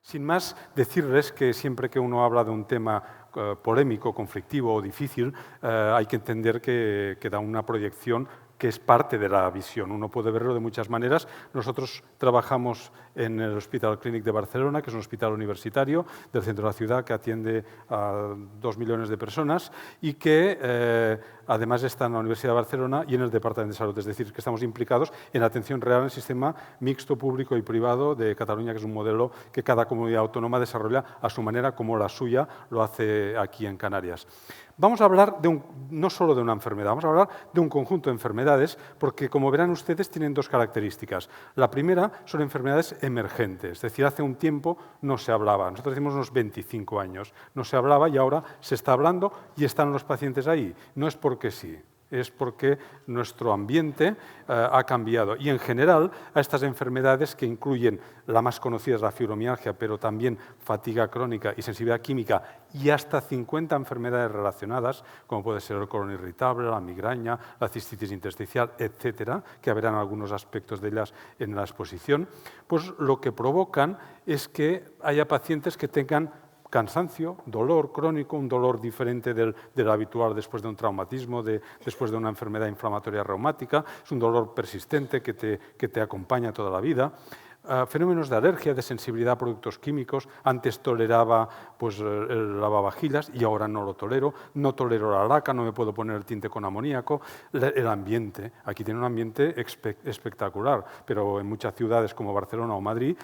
Sin más, decirles que siempre que uno habla de un tema polémico, conflictivo o difícil, hay que entender que da una proyección que es parte de la visión. Uno puede verlo de muchas maneras. Nosotros trabajamos en el Hospital Clínic de Barcelona, que es un hospital universitario del centro de la ciudad que atiende a 2 millones de personas y que además está en la Universidad de Barcelona y en el Departamento de Salud. Es decir, que estamos implicados en la atención real en el sistema mixto público y privado de Cataluña, que es un modelo que cada comunidad autónoma desarrolla a su manera, como la suya lo hace aquí en Canarias. Vamos a hablar no solo de una enfermedad, vamos a hablar de un conjunto de enfermedades, porque, como verán ustedes, tienen dos características. La primera son enfermedades emergentes, es decir, hace un tiempo no se hablaba, nosotros decimos unos 25 años, no se hablaba y ahora se está hablando y están los pacientes ahí. No es porque sí, es porque nuestro ambiente ha cambiado. Y en general a estas enfermedades, que incluyen, la más conocida es la fibromialgia, pero también fatiga crónica y sensibilidad química, y hasta 50 enfermedades relacionadas, como puede ser el colon irritable, la migraña, la cistitis intersticial, etcétera, que verán algunos aspectos de ellas en la exposición, pues lo que provocan es que haya pacientes que tengan cansancio, dolor crónico, un dolor diferente del habitual después de un traumatismo, después de una enfermedad inflamatoria reumática, es un dolor persistente que te acompaña toda la vida. Fenómenos de alergia, de sensibilidad a productos químicos. Antes toleraba pues, el lavavajillas y ahora no lo tolero. No tolero la laca, no me puedo poner el tinte con amoníaco. El ambiente, aquí tiene un ambiente espectacular, pero en muchas ciudades como Barcelona o Madrid,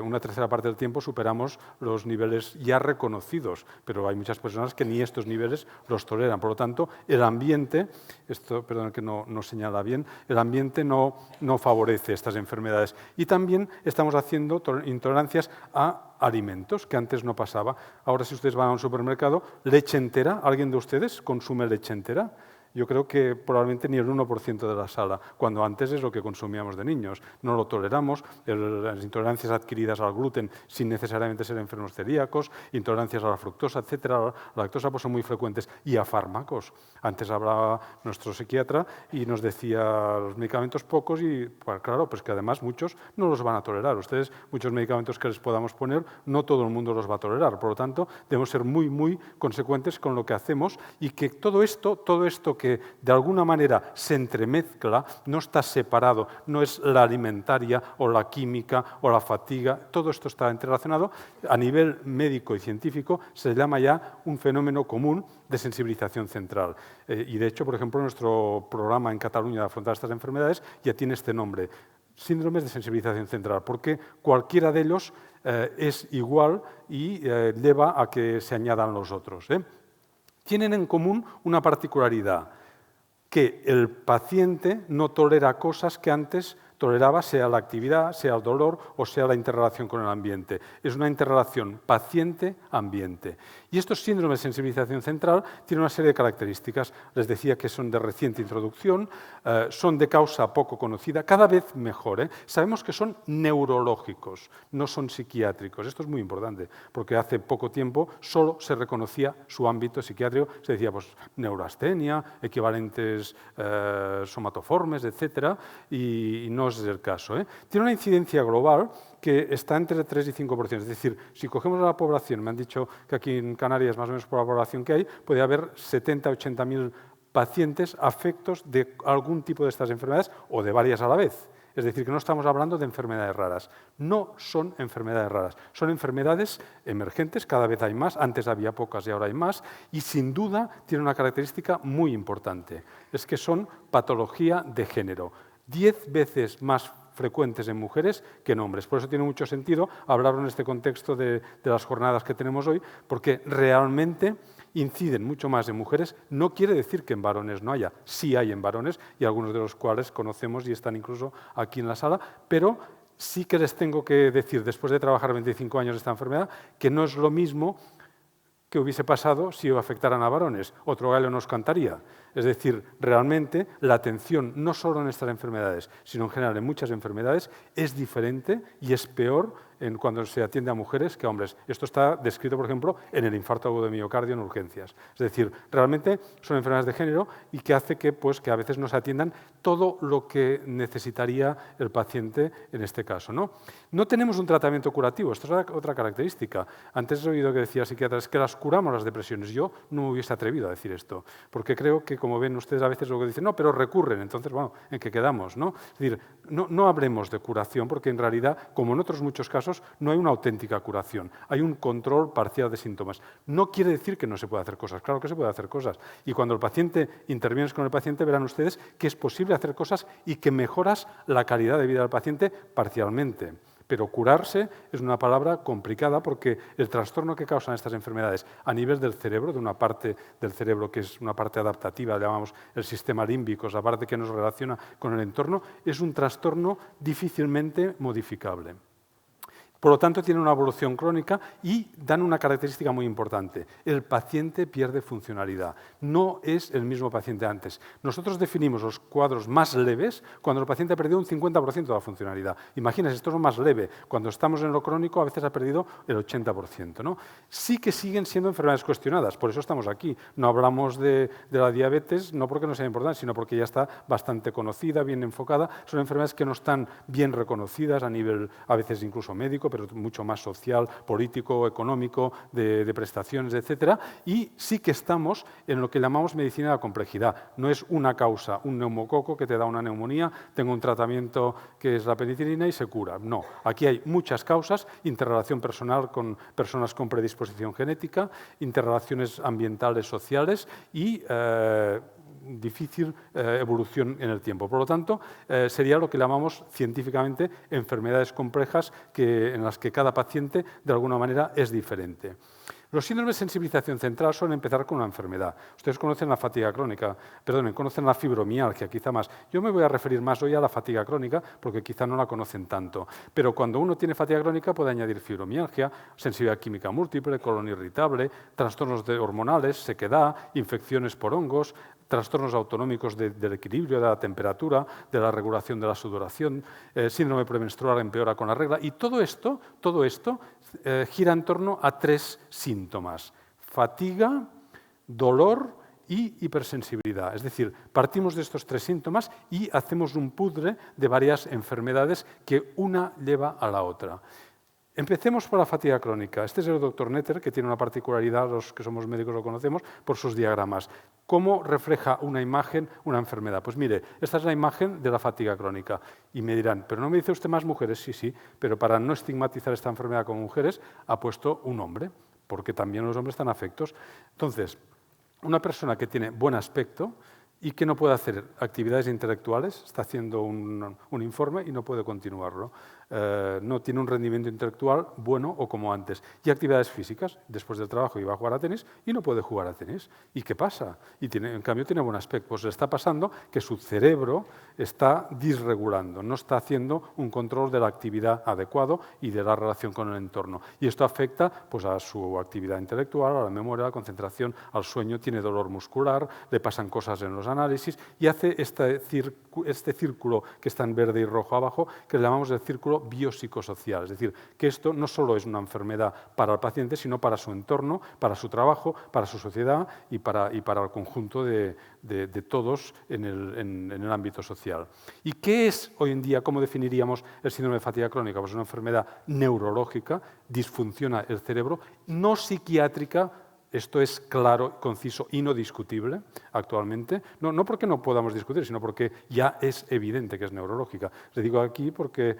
una tercera parte del tiempo superamos los niveles ya reconocidos, pero hay muchas personas que ni estos niveles los toleran. Por lo tanto, el ambiente, esto, perdón que no señala bien, el ambiente no favorece estas enfermedades. Y también estamos haciendo intolerancias a alimentos, que antes no pasaba. Ahora, si ustedes van a un supermercado, leche entera, ¿alguien de ustedes consume leche entera? Yo creo que probablemente ni el 1% de la sala, cuando antes es lo que consumíamos de niños. No lo toleramos, las intolerancias adquiridas al gluten sin necesariamente ser enfermos celíacos, intolerancias a la fructosa, etcétera, la lactosa, pues son muy frecuentes. Y a fármacos. Antes hablaba nuestro psiquiatra y nos decía los medicamentos pocos y, pues, claro, pues que además muchos no los van a tolerar. Ustedes, muchos medicamentos que les podamos poner, no todo el mundo los va a tolerar. Por lo tanto, debemos ser muy, muy consecuentes con lo que hacemos y que todo esto que de alguna manera se entremezcla, no está separado, no es la alimentaria o la química o la fatiga, todo esto está interrelacionado, a nivel médico y científico se llama ya un fenómeno común de sensibilización central. Y de hecho, por ejemplo, nuestro programa en Cataluña de afrontar estas enfermedades ya tiene este nombre, síndromes de sensibilización central, porque cualquiera de ellos es igual y lleva a que se añadan los otros. Tienen en común una particularidad, que el paciente no tolera cosas que antes toleraba, sea la actividad, sea el dolor o sea la interrelación con el ambiente. Es una interrelación paciente-ambiente. Y estos síndromes de sensibilización central tienen una serie de características. Les decía que son de reciente introducción, son de causa poco conocida, cada vez mejor. Sabemos que son neurológicos, no son psiquiátricos. Esto es muy importante, porque hace poco tiempo solo se reconocía su ámbito psiquiátrico. Se decía pues, neurastenia, equivalentes somatoformes, etcétera, y no es el caso. Tiene una incidencia global que está entre 3 y 5%. Es decir, si cogemos a la población, me han dicho que aquí en Canarias, más o menos por la población que hay, puede haber 70 o 80.000 pacientes afectos de algún tipo de estas enfermedades o de varias a la vez. Es decir, que no estamos hablando de enfermedades raras. No son enfermedades raras, son enfermedades emergentes, cada vez hay más, antes había pocas y ahora hay más, y sin duda tienen una característica muy importante, es que son patología de género. 10 veces más frecuentes en mujeres que en hombres. Por eso tiene mucho sentido hablarlo en este contexto de las jornadas que tenemos hoy, porque realmente inciden mucho más en mujeres. No quiere decir que en varones no haya, sí hay en varones, y algunos de los cuales conocemos y están incluso aquí en la sala, pero sí que les tengo que decir, después de trabajar 25 años esta enfermedad, que no es lo mismo que hubiese pasado si afectaran a varones. Otro gallo nos cantaría. Es decir, realmente la atención, no solo en estas enfermedades, sino en general en muchas enfermedades, es diferente y es peor cuando se atiende a mujeres que a hombres. Esto está descrito, por ejemplo, en el infarto agudo de miocardio en urgencias. Es decir, realmente son enfermedades de género y que hace que, pues, que a veces no se atiendan todo lo que necesitaría el paciente en este caso, ¿no? No tenemos un tratamiento curativo, esto es otra característica. Antes he oído que decía psiquiatras que las curamos las depresiones. Yo no me hubiese atrevido a decir esto, porque creo que, como ven ustedes a veces, luego dicen, no, pero recurren, entonces, bueno, ¿en qué quedamos? ¿No? Es decir, no hablemos de curación, porque en realidad, como en otros muchos casos, no hay una auténtica curación, hay un control parcial de síntomas. No quiere decir que no se pueda hacer cosas, claro que se puede hacer cosas. Y cuando el paciente intervienes con el paciente, verán ustedes que es posible hacer cosas y que mejoras la calidad de vida del paciente parcialmente. Pero curarse es una palabra complicada porque el trastorno que causan estas enfermedades a nivel del cerebro, de una parte del cerebro que es una parte adaptativa, llamamos el sistema límbico, es la parte que nos relaciona con el entorno, es un trastorno difícilmente modificable. Por lo tanto, tienen una evolución crónica y dan una característica muy importante. El paciente pierde funcionalidad. No es el mismo paciente antes. Nosotros definimos los cuadros más leves cuando el paciente ha perdido un 50% de la funcionalidad. Imagínense, esto es lo más leve. Cuando estamos en lo crónico, a veces ha perdido el 80%, ¿no? Sí que siguen siendo enfermedades cuestionadas, por eso estamos aquí. No hablamos de la diabetes, no porque no sea importante, sino porque ya está bastante conocida, bien enfocada. Son enfermedades que no están bien reconocidas a nivel, a veces incluso médico, pero mucho más social, político, económico, de prestaciones, etcétera. Y sí que estamos en lo que llamamos medicina de la complejidad. No es una causa, un neumococo que te da una neumonía, tengo un tratamiento que es la penicilina y se cura. No, aquí hay muchas causas, interrelación personal con personas con predisposición genética, interrelaciones ambientales, sociales y difícil evolución en el tiempo. Por lo tanto, sería lo que llamamos científicamente enfermedades complejas en las que cada paciente de alguna manera es diferente. Los síndromes de sensibilización central suelen empezar con una enfermedad. Ustedes conocen la fatiga crónica, conocen la fibromialgia, quizá más. Yo me voy a referir más hoy a la fatiga crónica porque quizá no la conocen tanto. Pero cuando uno tiene fatiga crónica puede añadir fibromialgia, sensibilidad química múltiple, colon irritable, trastornos hormonales, sequedad, infecciones por hongos, trastornos autonómicos del equilibrio, de la temperatura, de la regulación de la sudoración, síndrome premenstrual empeora con la regla. Y todo esto gira en torno a 3 síntomas: fatiga, dolor y hipersensibilidad. Es decir, partimos de estos 3 síntomas y hacemos un puzzle de varias enfermedades que una lleva a la otra. Empecemos por la fatiga crónica. Este es el doctor Netter, que tiene una particularidad, los que somos médicos lo conocemos, por sus diagramas. ¿Cómo refleja una imagen una enfermedad? Pues mire, esta es la imagen de la fatiga crónica. Y me dirán, ¿pero no me dice usted más mujeres? Sí, sí, pero para no estigmatizar esta enfermedad como mujeres, ha puesto un hombre, porque también los hombres están afectos. Entonces, una persona que tiene buen aspecto y que no puede hacer actividades intelectuales, está haciendo un informe y no puede continuarlo. No tiene un rendimiento intelectual bueno o como antes. Y actividades físicas, después del trabajo iba a jugar a tenis y no puede jugar a tenis. ¿Y qué pasa? En cambio tiene buen aspecto. Pues le está pasando que su cerebro está disregulando, no está haciendo un control de la actividad adecuado y de la relación con el entorno. Y esto afecta, pues, a su actividad intelectual, a la memoria, a la concentración, al sueño, tiene dolor muscular, le pasan cosas en los análisis y hace este círculo que está en verde y rojo abajo, que le llamamos el círculo biopsicosocial. Es decir, que esto no solo es una enfermedad para el paciente, sino para su entorno, para su trabajo, para su sociedad y para el conjunto de todos en el ámbito social. ¿Y qué es hoy en día, cómo definiríamos el síndrome de fatiga crónica? Pues una enfermedad neurológica, disfunciona el cerebro, no psiquiátrica. Esto es claro, conciso y no discutible actualmente. No porque no podamos discutir, sino porque ya es evidente que es neurológica. Le digo aquí porque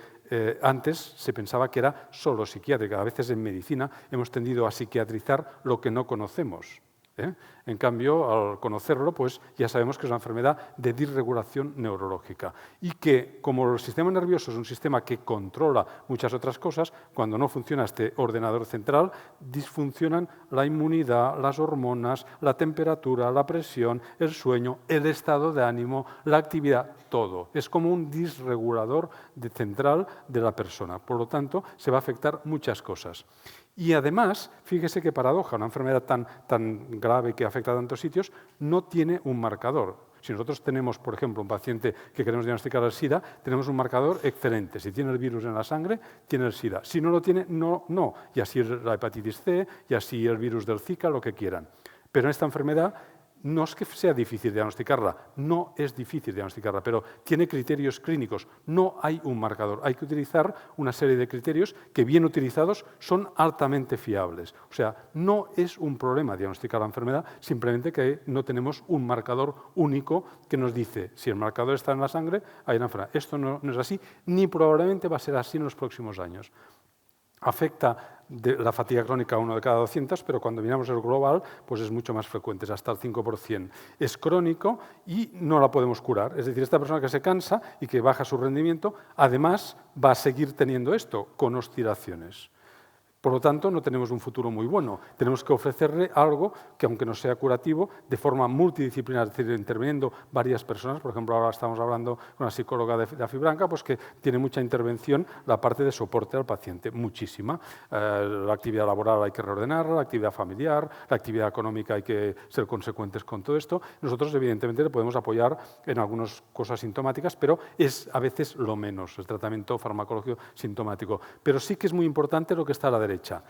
antes se pensaba que era solo psiquiátrica. A veces en medicina hemos tendido a psiquiatrizar lo que no conocemos. En cambio, al conocerlo, pues ya sabemos que es una enfermedad de disregulación neurológica y que, como el sistema nervioso es un sistema que controla muchas otras cosas, cuando no funciona este ordenador central, disfuncionan la inmunidad, las hormonas, la temperatura, la presión, el sueño, el estado de ánimo, la actividad, todo. Es como un disregulador central de la persona. Por lo tanto, se va a afectar muchas cosas. Y además, fíjese qué paradoja, una enfermedad tan grave que afecta a tantos sitios, no tiene un marcador. Si nosotros tenemos, por ejemplo, un paciente que queremos diagnosticar el SIDA, tenemos un marcador excelente. Si tiene el virus en la sangre, tiene el SIDA. Si no lo tiene, no. Y así la hepatitis C, y así el virus del Zika, lo que quieran. Pero en esta enfermedad no es que sea difícil diagnosticarla, no es difícil diagnosticarla, pero tiene criterios clínicos, no hay un marcador. Hay que utilizar una serie de criterios que, bien utilizados, son altamente fiables. O sea, no es un problema diagnosticar la enfermedad, simplemente que no tenemos un marcador único que nos dice si el marcador está en la sangre, hay una enfermedad. Esto no es así, ni probablemente va a ser así en los próximos años. Afecta de la fatiga crónica a 1 de cada 200, pero cuando miramos el global, pues es mucho más frecuente, es hasta el 5%. Es crónico y no la podemos curar. Es decir, esta persona que se cansa y que baja su rendimiento, además va a seguir teniendo esto, con oscilaciones. Por lo tanto, no tenemos un futuro muy bueno. Tenemos que ofrecerle algo que, aunque no sea curativo, de forma multidisciplinar, es decir, interviniendo varias personas. Por ejemplo, ahora estamos hablando con una psicóloga de Afibranca, pues que tiene mucha intervención la parte de soporte al paciente, muchísima. La actividad laboral hay que reordenarla, la actividad familiar, la actividad económica hay que ser consecuentes con todo esto. Nosotros, evidentemente, le podemos apoyar en algunas cosas sintomáticas, pero es a veces lo menos, el tratamiento farmacológico sintomático. Pero sí que es muy importante lo que está a la derecha,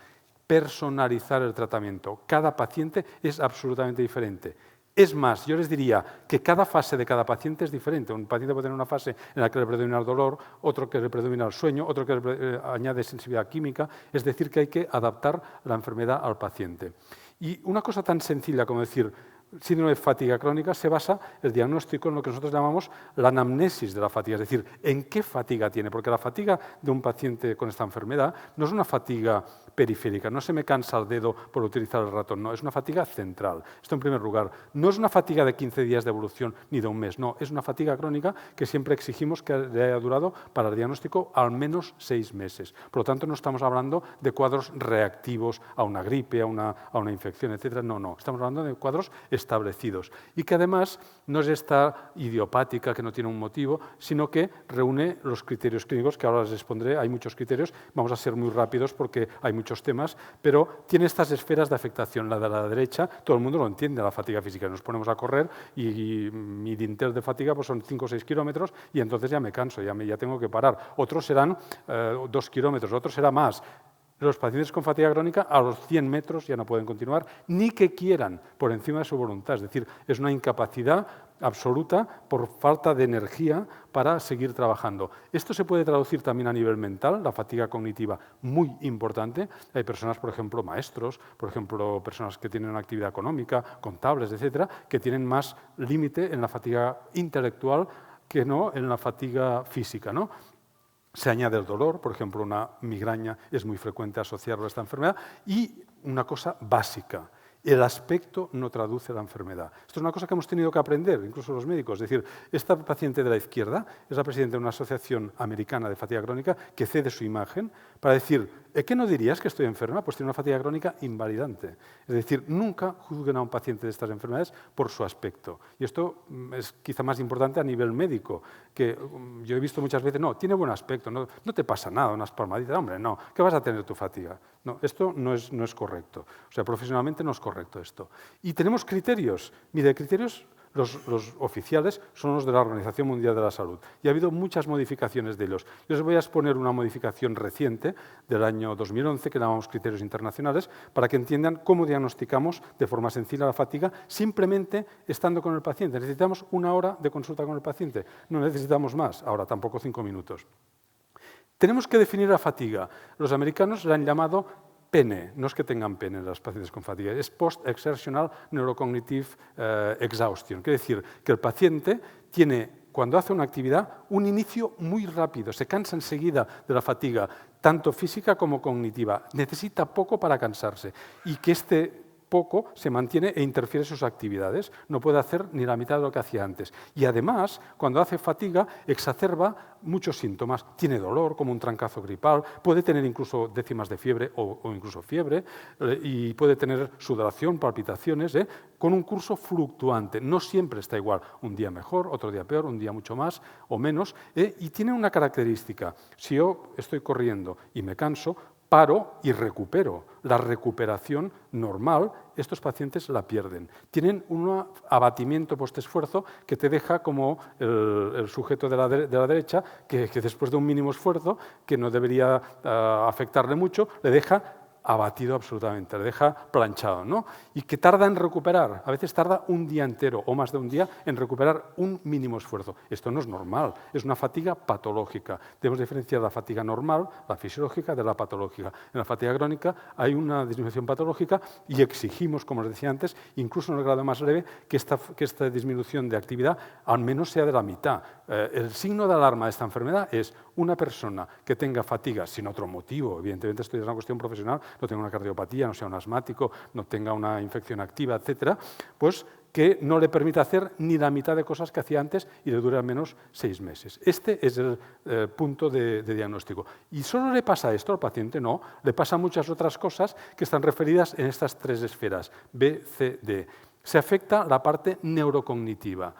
personalizar el tratamiento. Cada paciente es absolutamente diferente. Es más, yo les diría que cada fase de cada paciente es diferente. Un paciente puede tener una fase en la que le predomina el dolor, otro que le predomina el sueño, otro que le añade sensibilidad química. Es decir, que hay que adaptar la enfermedad al paciente. Y una cosa tan sencilla como decir, síndrome de fatiga crónica, se basa el diagnóstico en lo que nosotros llamamos la anamnesis de la fatiga, es decir, en qué fatiga tiene, porque la fatiga de un paciente con esta enfermedad no es una fatiga periférica, no se me cansa el dedo por utilizar el ratón, no, es una fatiga central. Esto en primer lugar. No es una fatiga de 15 días de evolución ni de un mes, no, es una fatiga crónica que siempre exigimos que le haya durado para el diagnóstico al menos 6 meses. Por lo tanto, no estamos hablando de cuadros reactivos a una gripe, a una infección, etc. No, estamos hablando de cuadros establecidos y que además no es esta idiopática que no tiene un motivo, sino que reúne los criterios clínicos que ahora les expondré. Hay muchos criterios, vamos a ser muy rápidos porque hay muchos temas, pero tiene estas esferas de afectación. La de la derecha, todo el mundo lo entiende, la fatiga física. Nos ponemos a correr y mi dintel de fatiga pues son 5 o 6 kilómetros y entonces ya me canso, ya tengo que parar. Otros serán 2 kilómetros, otros será más. Los pacientes con fatiga crónica a los 100 metros ya no pueden continuar, ni que quieran, por encima de su voluntad. Es decir, es una incapacidad absoluta por falta de energía para seguir trabajando. Esto se puede traducir también a nivel mental, la fatiga cognitiva, muy importante. Hay personas, por ejemplo, maestros, por ejemplo, personas que tienen una actividad económica, contables, etcétera, que tienen más límite en la fatiga intelectual que no en la fatiga física, ¿no? Se añade el dolor, por ejemplo, una migraña es muy frecuente asociarlo a esta enfermedad, y una cosa básica, el aspecto no traduce la enfermedad. Esto es una cosa que hemos tenido que aprender, incluso los médicos. Es decir, esta paciente de la izquierda es la presidenta de una asociación americana de fatiga crónica que cede su imagen para decir, ¿qué no dirías que estoy enferma? Pues tiene una fatiga crónica invalidante. Es decir, nunca juzguen a un paciente de estas enfermedades por su aspecto. Y esto es quizá más importante a nivel médico, que yo he visto muchas veces, no, tiene buen aspecto, no te pasa nada, unas palmaditas, hombre, no, ¿qué vas a tener tu fatiga? No, esto no es correcto. O sea, profesionalmente no es correcto esto. Y tenemos criterios. Mire, criterios, los oficiales son los de la Organización Mundial de la Salud. Y ha habido muchas modificaciones de ellos. Yo les voy a exponer una modificación reciente del año 2011, que llamamos criterios internacionales, para que entiendan cómo diagnosticamos de forma sencilla la fatiga simplemente estando con el paciente. Necesitamos 1 hora de consulta con el paciente. No necesitamos más. Ahora, tampoco 5 minutos. Tenemos que definir la fatiga. Los americanos la han llamado PENE, no es que tengan pene los pacientes con fatiga, es Post-Exertional Neurocognitive Exhaustion. Quiere decir que el paciente tiene, cuando hace una actividad, un inicio muy rápido, se cansa enseguida de la fatiga, tanto física como cognitiva. Necesita poco para cansarse y que este poco se mantiene e interfiere en sus actividades. No puede hacer ni la mitad de lo que hacía antes. Y además, cuando hace fatiga, exacerba muchos síntomas. Tiene dolor, como un trancazo gripal, puede tener incluso décimas de fiebre o incluso fiebre, y puede tener sudoración, palpitaciones, con un curso fluctuante. No siempre está igual. Un día mejor, otro día peor, un día mucho más o menos. Y tiene una característica. Si yo estoy corriendo y me canso, paro y recupero. La recuperación normal, estos pacientes la pierden. Tienen un abatimiento postesfuerzo que te deja como el sujeto de la derecha, que después de un mínimo esfuerzo, que no debería afectarle mucho, le deja abatido absolutamente, le deja planchado, ¿no? Y que tarda en recuperar, a veces tarda un día entero o más de un día en recuperar un mínimo esfuerzo. Esto no es normal, es una fatiga patológica. Debemos diferenciar la fatiga normal, la fisiológica, de la patológica. En la fatiga crónica hay una disminución patológica y exigimos, como os decía antes, incluso en el grado más leve, que esta disminución de actividad al menos sea de la mitad. El signo de alarma de esta enfermedad es una persona que tenga fatiga sin otro motivo, evidentemente esto es una cuestión profesional, no tenga una cardiopatía, no sea un asmático, no tenga una infección activa, etcétera, pues que no le permita hacer ni la mitad de cosas que hacía antes y le dure al menos 6 meses. Este es el punto de diagnóstico. ¿Y solo le pasa esto al paciente? No, le pasa muchas otras cosas que están referidas en estas 3 esferas, B, C, D. Se afecta la parte neurocognitiva.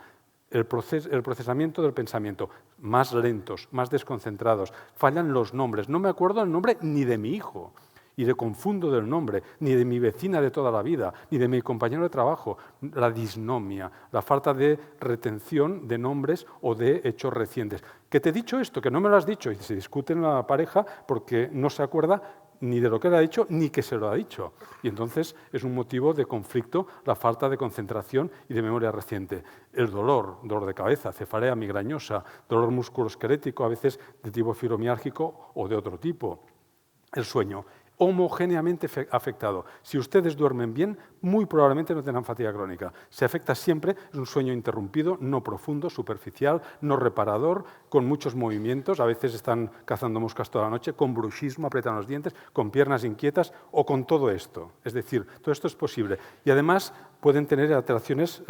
El procesamiento del pensamiento, más lentos, más desconcentrados, fallan los nombres. No me acuerdo el nombre ni de mi hijo, y le confundo del nombre, ni de mi vecina de toda la vida, ni de mi compañero de trabajo. La disnomia, la falta de retención de nombres o de hechos recientes. ¿Que te he dicho esto? ¿Que no me lo has dicho? Y se discute en la pareja porque no se acuerda ni de lo que le ha dicho, ni que se lo ha dicho. Y entonces es un motivo de conflicto la falta de concentración y de memoria reciente. El dolor de cabeza, cefalea migrañosa, dolor musculoesquelético, a veces de tipo fibromiálgico o de otro tipo. El sueño, homogéneamente afectado. Si ustedes duermen bien, muy probablemente no tendrán fatiga crónica. Se afecta siempre, es un sueño interrumpido, no profundo, superficial, no reparador, con muchos movimientos, a veces están cazando moscas toda la noche, con bruxismo, apretan los dientes, con piernas inquietas o con todo esto. Es decir, todo esto es posible. Y además pueden tener alteraciones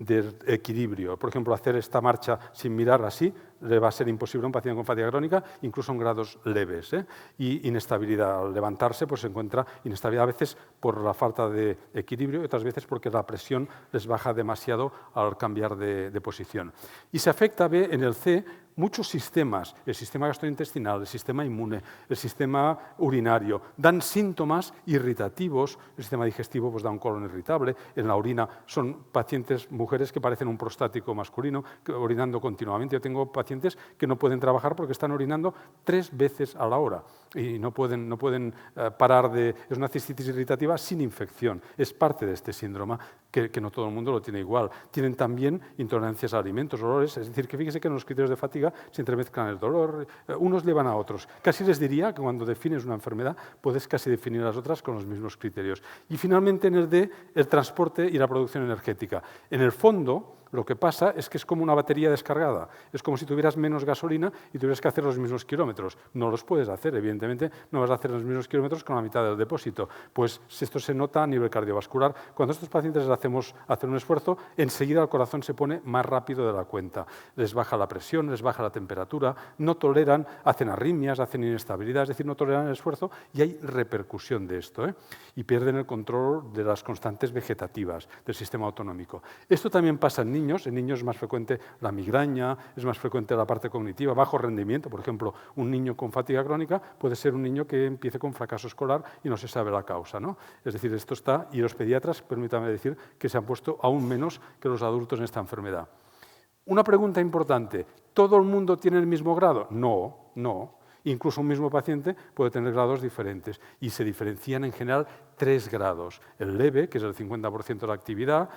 de equilibrio. Por ejemplo, hacer esta marcha sin mirar así le va a ser imposible a un paciente con fatiga crónica, incluso en grados leves. Y inestabilidad. Al levantarse pues, se encuentra inestabilidad a veces por la falta de equilibrio y otras veces porque la presión les baja demasiado al cambiar de posición. Y se afecta, ve, en el C, muchos sistemas, el sistema gastrointestinal, el sistema inmune, el sistema urinario, dan síntomas irritativos, el sistema digestivo pues, da un colon irritable, en la orina son pacientes, mujeres que parecen un prostático masculino, orinando continuamente. Yo tengo pacientes que no pueden trabajar porque están orinando 3 veces a la hora y no pueden parar de... Es una cistitis irritativa sin infección, es parte de este síndrome que no todo el mundo lo tiene igual. Tienen también intolerancias a alimentos, olores, es decir, que fíjese que en los criterios de fatiga se entremezclan el dolor, unos llevan a otros. Casi les diría que cuando defines una enfermedad puedes casi definir las otras con los mismos criterios. Y finalmente en el D, el transporte y la producción energética. En el fondo, lo que pasa es que es como una batería descargada. Es como si tuvieras menos gasolina y tuvieras que hacer los mismos kilómetros. No los puedes hacer, evidentemente, no vas a hacer los mismos kilómetros con la mitad del depósito. Pues esto se nota a nivel cardiovascular. Cuando a estos pacientes les hacemos hacer un esfuerzo, enseguida el corazón se pone más rápido de la cuenta. Les baja la presión, les baja la temperatura, no toleran, hacen arritmias, hacen inestabilidad, es decir, no toleran el esfuerzo y hay repercusión de esto. Y pierden el control de las constantes vegetativas del sistema autonómico. Esto también pasa en niños es más frecuente la migraña, es más frecuente la parte cognitiva, bajo rendimiento. Por ejemplo, un niño con fatiga crónica puede ser un niño que empiece con fracaso escolar y no se sabe la causa, ¿no? Es decir, esto está, y los pediatras, permítame decir, que se han puesto aún menos que los adultos en esta enfermedad. Una pregunta importante, ¿todo el mundo tiene el mismo grado? No, no. Incluso un mismo paciente puede tener grados diferentes y se diferencian en general 3 grados. El leve, que es el 50% de la actividad,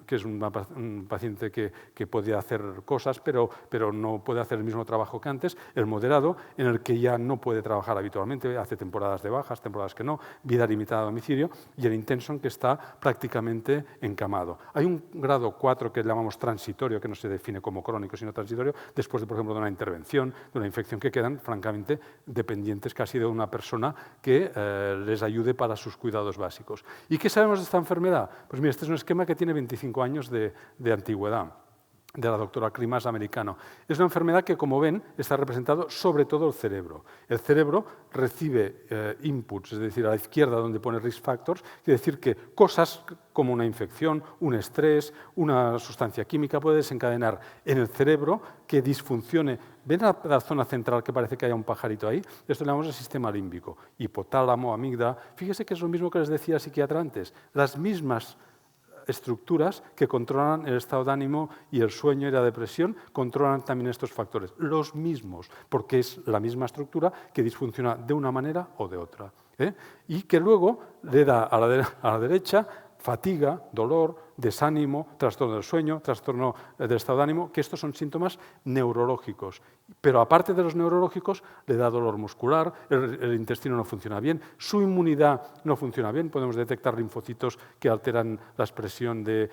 que es un paciente que puede hacer cosas, pero no puede hacer el mismo trabajo que antes. El moderado, en el que ya no puede trabajar habitualmente, hace temporadas de bajas, temporadas que no, vida limitada a domicilio. Y el intenso, en que está prácticamente encamado. Hay un grado 4 que llamamos transitorio, que no se define como crónico, sino transitorio, después, por ejemplo, de una intervención, de una infección, que quedan, francamente, dependientes casi de una persona que les ayude para sus cuidados básicos. ¿Y qué sabemos de esta enfermedad? Pues mira, este es un esquema que tiene 25 años de antigüedad. de la doctora Krimas, americano. Es una enfermedad que, como ven, está representado sobre todo el cerebro. El cerebro recibe inputs, es decir, a la izquierda donde pone risk factors, quiere decir que cosas como una infección, un estrés, una sustancia química puede desencadenar en el cerebro que disfuncione. ¿Ven la zona central que parece que haya un pajarito ahí? Esto le llamamos el sistema límbico. Hipotálamo, amígdala. Fíjese que es lo mismo que les decía el psiquiatra antes. Las mismas estructuras que controlan el estado de ánimo y el sueño y la depresión, controlan también estos factores, los mismos, porque es la misma estructura que disfunciona de una manera o de otra. Y que luego le da a la derecha fatiga, dolor, desánimo, trastorno del sueño, trastorno del estado de ánimo, que estos son síntomas neurológicos. Pero aparte de los neurológicos, le da dolor muscular, el intestino no funciona bien, su inmunidad no funciona bien, podemos detectar linfocitos que alteran la expresión de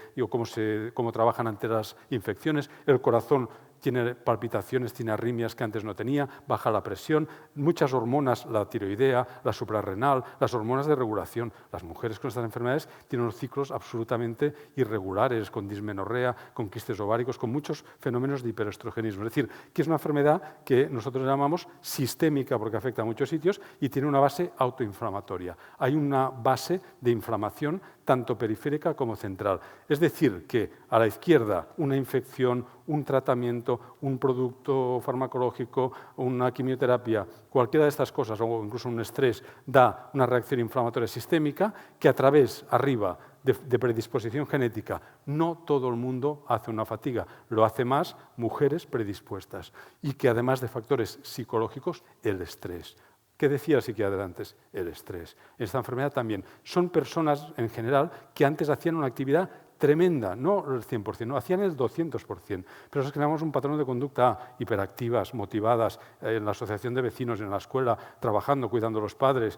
cómo trabajan ante las infecciones, el corazón tiene palpitaciones, tiene arritmias que antes no tenía, baja la presión, muchas hormonas, la tiroidea, la suprarrenal, las hormonas de regulación. Las mujeres con estas enfermedades tienen unos ciclos absolutamente irregulares, con dismenorrea, con quistes ováricos, con muchos fenómenos de hiperestrogenismo. Es decir, que es una enfermedad que nosotros llamamos sistémica porque afecta a muchos sitios y tiene una base autoinflamatoria. Hay una base de inflamación tanto periférica como central. Es decir, que a la izquierda una infección, un tratamiento, un producto farmacológico, una quimioterapia, cualquiera de estas cosas, o incluso un estrés, da una reacción inflamatoria sistémica que a través, arriba, de predisposición genética, no todo el mundo hace una fatiga, lo hace más mujeres predispuestas y que además de factores psicológicos, el estrés. ¿Qué decía el psiquiatra antes? El estrés. Esta enfermedad también. Son personas, en general, que antes hacían una actividad tremenda, no el 100%, no, hacían el 200%. Pero eso creamos un patrón de conducta hiperactivas, motivadas, en la asociación de vecinos, en la escuela, trabajando, cuidando a los padres.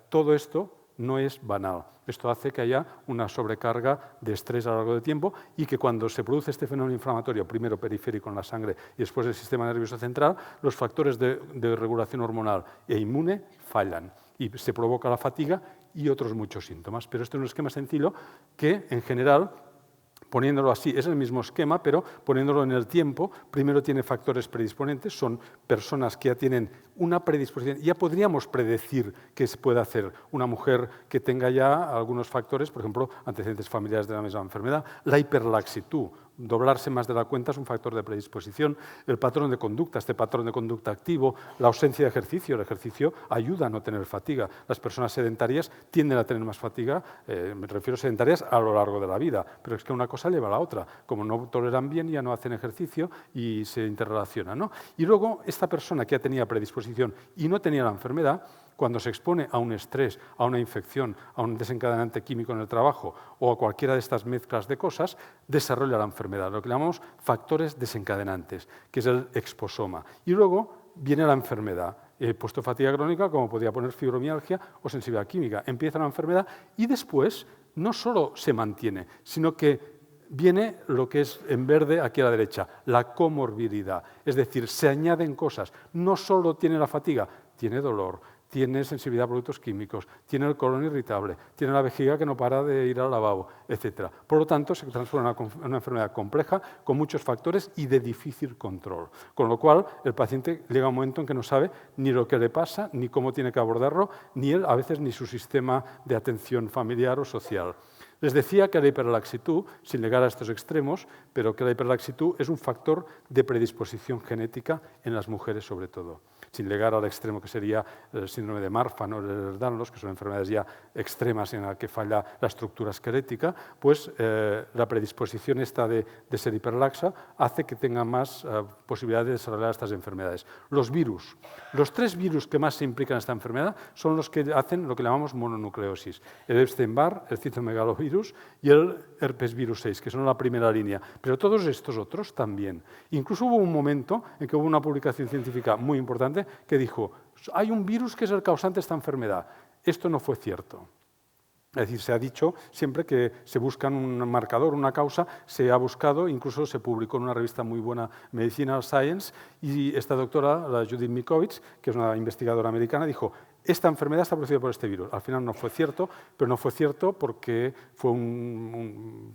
Todo esto no es banal. Esto hace que haya una sobrecarga de estrés a lo largo del tiempo y que cuando se produce este fenómeno inflamatorio, primero periférico en la sangre y después el sistema nervioso central, los factores de regulación hormonal e inmune fallan y se provoca la fatiga y otros muchos síntomas. Pero esto es un esquema sencillo que, en general, poniéndolo así, es el mismo esquema, pero poniéndolo en el tiempo, primero tiene factores predisponentes, son personas que ya tienen una predisposición, ya podríamos predecir qué se puede hacer una mujer que tenga ya algunos factores, por ejemplo, antecedentes familiares de la misma enfermedad, la hiperlaxitud. Doblarse más de la cuenta es un factor de predisposición, el patrón de conducta, este patrón de conducta activo, la ausencia de ejercicio, el ejercicio ayuda a no tener fatiga. Las personas sedentarias tienden a tener más fatiga, me refiero a sedentarias a lo largo de la vida, pero es que una cosa lleva a la otra, como no toleran bien ya no hacen ejercicio y se interrelacionan, ¿no? Y luego esta persona que ya tenía predisposición y no tenía la enfermedad, cuando se expone a un estrés, a una infección, a un desencadenante químico en el trabajo o a cualquiera de estas mezclas de cosas, desarrolla la enfermedad, lo que llamamos factores desencadenantes, que es el exposoma. Y luego viene la enfermedad. He puesto fatiga crónica, como podría poner fibromialgia o sensibilidad química. Empieza la enfermedad y después no solo se mantiene, sino que viene lo que es en verde aquí a la derecha, la comorbilidad. Es decir, se añaden cosas. No solo tiene la fatiga, tiene dolor, tiene sensibilidad a productos químicos, tiene el colon irritable, tiene la vejiga que no para de ir al lavabo, etc. Por lo tanto, se transforma en una enfermedad compleja, con muchos factores y de difícil control. Con lo cual, el paciente llega a un momento en que no sabe ni lo que le pasa, ni cómo tiene que abordarlo, ni él, a veces, ni su sistema de atención familiar o social. Les decía que la hiperlaxitud, sin llegar a estos extremos, pero que la hiperlaxitud es un factor de predisposición genética en las mujeres sobre todo, sin llegar al extremo que sería el síndrome de Marfan o el Ehlers-Danlos, que son enfermedades ya extremas en las que falla la estructura esquelética, pues la predisposición esta de ser hiperlaxa hace que tenga más posibilidad de desarrollar estas enfermedades. Los virus. Los 3 virus que más se implican en esta enfermedad son los que hacen lo que llamamos mononucleosis. El Epstein-Barr, el citomegalovirus y el herpes virus 6, que son la primera línea. Pero todos estos otros también. Incluso hubo un momento en que hubo una publicación científica muy importante que dijo, hay un virus que es el causante de esta enfermedad. Esto no fue cierto. Es decir, se ha dicho siempre que se busca un marcador, una causa, se ha buscado, incluso se publicó en una revista muy buena, Medicinal Science, y esta doctora, la Judith Mikovits, que es una investigadora americana, dijo, esta enfermedad está producida por este virus. Al final no fue cierto, pero no fue cierto porque fue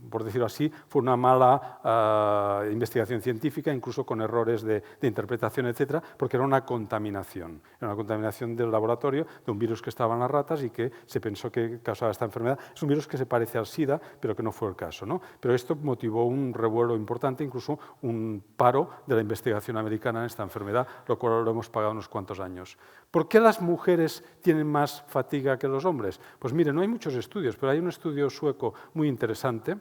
por decirlo así, fue una mala investigación científica, incluso con errores de interpretación, etcétera, porque era una contaminación del laboratorio de un virus que estaba en las ratas y que se pensó que causaba esta enfermedad. Es un virus que se parece al SIDA, pero que no fue el caso, ¿no? Pero esto motivó un revuelo importante, incluso un paro de la investigación americana en esta enfermedad, lo cual lo hemos pagado unos cuantos años. ¿Por qué las mujeres tienen más fatiga que los hombres? Pues mire, no hay muchos estudios, pero hay un estudio sueco muy interesante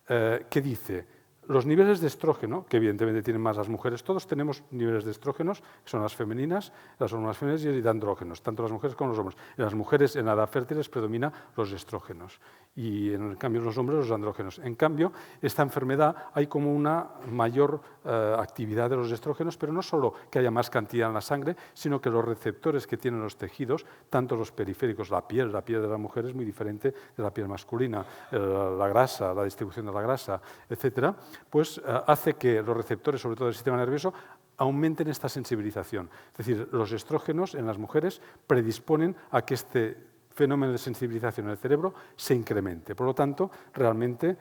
que dice los niveles de estrógeno, que evidentemente tienen más las mujeres, todos tenemos niveles de estrógenos, que son las femeninas, las hormonas femeninas y de andrógenos, tanto las mujeres como los hombres. En las mujeres en la edad fértil les predomina los estrógenos y en cambio en los hombres los andrógenos. En cambio, esta enfermedad hay como una mayor actividad de los estrógenos, pero no solo que haya más cantidad en la sangre, sino que los receptores que tienen los tejidos, tanto los periféricos, la piel de la mujer es muy diferente de la piel masculina, la grasa, la distribución de la grasa, etcétera, pues hace que los receptores, sobre todo del sistema nervioso, aumenten esta sensibilización. Es decir, los estrógenos en las mujeres predisponen a que este fenómeno de sensibilización en el cerebro se incremente. Por lo tanto, realmente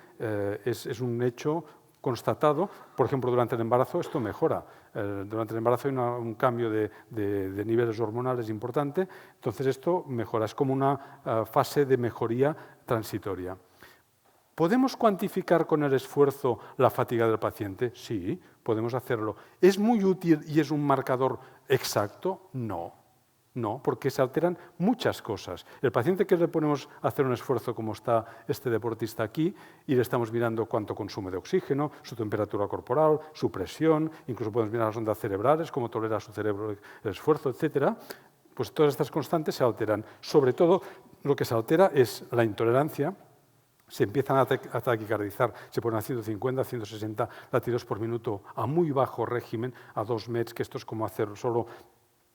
es un hecho constatado. Por ejemplo, durante el embarazo esto mejora. Durante el embarazo hay un cambio de niveles hormonales importante, entonces esto mejora. Es como una fase de mejoría transitoria. ¿Podemos cuantificar con el esfuerzo la fatiga del paciente? Sí, podemos hacerlo. ¿Es muy útil y es un marcador exacto? No. No, porque se alteran muchas cosas. El paciente que le ponemos a hacer un esfuerzo, como está este deportista aquí, y le estamos mirando cuánto consume de oxígeno, su temperatura corporal, su presión, incluso podemos mirar las ondas cerebrales, cómo tolera su cerebro el esfuerzo, etcétera. Pues todas estas constantes se alteran. Sobre todo, lo que se altera es la intolerancia. Se empiezan a taquicardizar, se ponen a 150, 160 latidos por minuto a muy bajo régimen, a 2 meds, que esto es como hacer solo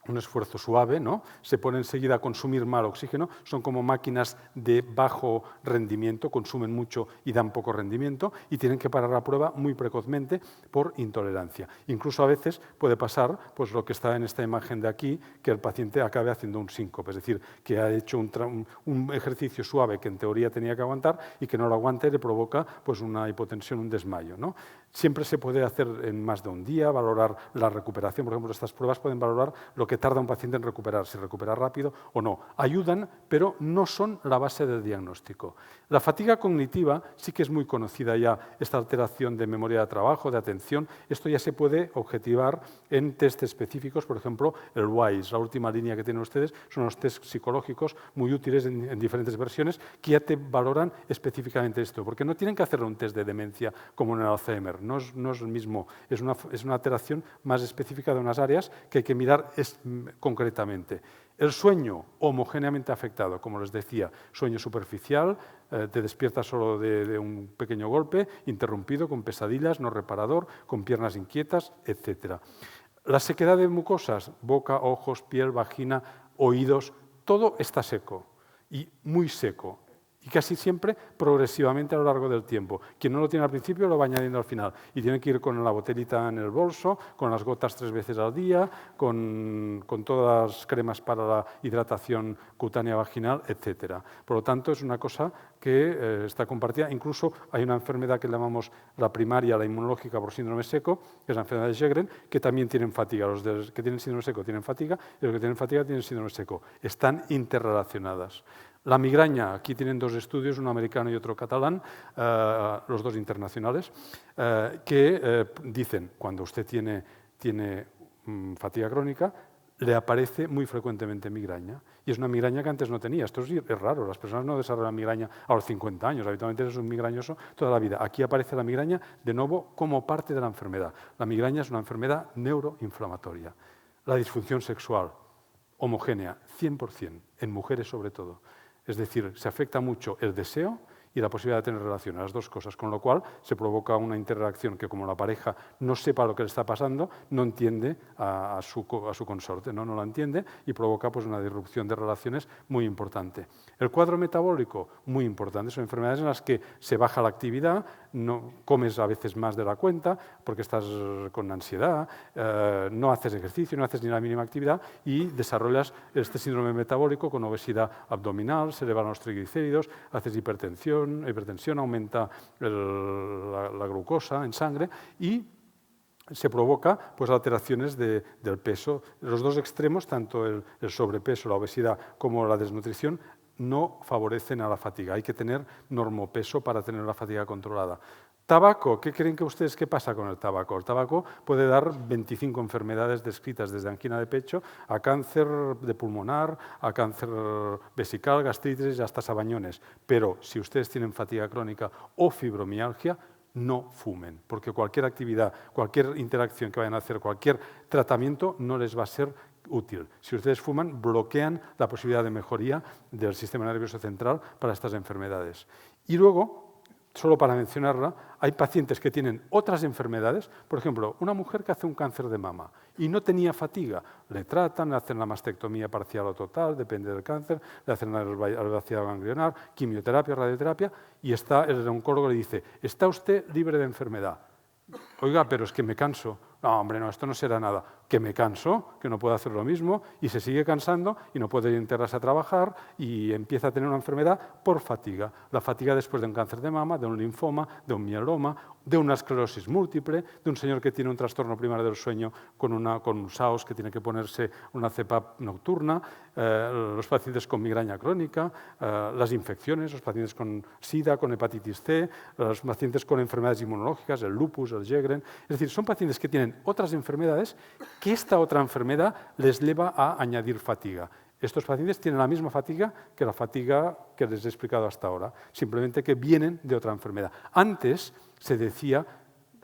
un esfuerzo suave, ¿no? Se pone enseguida a consumir mal oxígeno, son como máquinas de bajo rendimiento, consumen mucho y dan poco rendimiento y tienen que parar la prueba muy precozmente por intolerancia. Incluso a veces puede pasar pues, lo que está en esta imagen de aquí, que el paciente acabe haciendo un síncope, es decir, que ha hecho un ejercicio suave que en teoría tenía que aguantar y que no lo aguanta y le provoca pues, una hipotensión, un desmayo, ¿no? Siempre se puede hacer en más de un día, valorar la recuperación. Por ejemplo, estas pruebas pueden valorar lo que tarda un paciente en recuperar, si recupera rápido o no. Ayudan, pero no son la base del diagnóstico. La fatiga cognitiva sí que es muy conocida ya, esta alteración de memoria de trabajo, de atención. Esto ya se puede objetivar en test específicos, por ejemplo, el WISE, la última línea que tienen ustedes, son los test psicológicos muy útiles en diferentes versiones que ya te valoran específicamente esto, porque no tienen que hacerle un test de demencia como en el Alzheimer, no es el mismo, es una alteración más específica de unas áreas que hay que mirar concretamente. El sueño homogéneamente afectado, como les decía, sueño superficial, te despiertas solo de un pequeño golpe, interrumpido, con pesadillas, no reparador, con piernas inquietas, etc. La sequedad de mucosas, boca, ojos, piel, vagina, oídos, todo está seco y muy seco. Y casi siempre progresivamente a lo largo del tiempo. Quien no lo tiene al principio lo va añadiendo al final. Y tiene que ir con la botellita en el bolso, con las gotas 3 veces al día, con todas las cremas para la hidratación cutánea vaginal, etc. Por lo tanto, es una cosa que está compartida. Incluso hay una enfermedad que llamamos la primaria, la inmunológica por síndrome seco, que es la enfermedad de Sjögren, que también tienen fatiga. Los que tienen síndrome seco tienen fatiga y los que tienen fatiga tienen síndrome seco. Están interrelacionadas. La migraña, aquí tienen 2 estudios, uno americano y otro catalán, los 2 internacionales, que dicen, cuando usted tiene fatiga crónica, le aparece muy frecuentemente migraña. Y es una migraña que antes no tenía. Esto es raro, las personas no desarrollan migraña a los 50 años, habitualmente es un migrañoso toda la vida. Aquí aparece la migraña de nuevo como parte de la enfermedad. La migraña es una enfermedad neuroinflamatoria. La disfunción sexual, homogénea, 100%, en mujeres sobre todo. Es decir, se afecta mucho el deseo y la posibilidad de tener relaciones, las dos cosas, con lo cual se provoca una interacción que como la pareja no sepa lo que le está pasando, no entiende a su consorte, ¿no? No la entiende y provoca pues, una disrupción de relaciones muy importante. El cuadro metabólico, muy importante, son enfermedades en las que se baja la actividad, no comes a veces más de la cuenta porque estás con ansiedad, no haces ejercicio, no haces ni la mínima actividad y desarrollas este síndrome metabólico con obesidad abdominal, se elevan los triglicéridos, haces hipertensión, aumenta la glucosa en sangre y se provoca pues, alteraciones del peso. Los dos extremos, tanto el sobrepeso, la obesidad como la desnutrición, no favorecen a la fatiga. Hay que tener normopeso para tener la fatiga controlada. Tabaco, ¿qué creen que ustedes que pasa con el tabaco? El tabaco puede dar 25 enfermedades descritas, desde angina de pecho a cáncer de pulmonar, a cáncer vesical, gastritis y hasta sabañones. Pero si ustedes tienen fatiga crónica o fibromialgia, no fumen, porque cualquier actividad, cualquier interacción que vayan a hacer, cualquier tratamiento no les va a ser útil. Si ustedes fuman, bloquean la posibilidad de mejoría del sistema nervioso central para estas enfermedades. Y luego, solo para mencionarla, hay pacientes que tienen otras enfermedades, por ejemplo, una mujer que hace un cáncer de mama y no tenía fatiga, le tratan, le hacen la mastectomía parcial o total, depende del cáncer, le hacen el vaciado ganglionar, quimioterapia, radioterapia, y el oncólogo le dice, ¿está usted libre de enfermedad? Oiga, pero es que me canso. No, hombre, no, esto no será nada. Que me canso, que no puedo hacer lo mismo, y se sigue cansando y no puede integrarse a trabajar y empieza a tener una enfermedad por fatiga. La fatiga después de un cáncer de mama, de un linfoma, de un mieloma, de una esclerosis múltiple, de un señor que tiene un trastorno primario del sueño con un SAOS que tiene que ponerse una CPAP nocturna, los pacientes con migraña crónica, las infecciones, los pacientes con SIDA, con hepatitis C, los pacientes con enfermedades inmunológicas, el lupus, el Sjögren. Es decir, son pacientes que tienen otras enfermedades que esta otra enfermedad les lleva a añadir fatiga. Estos pacientes tienen la misma fatiga que la fatiga que les he explicado hasta ahora, simplemente que vienen de otra enfermedad. Antes se decía,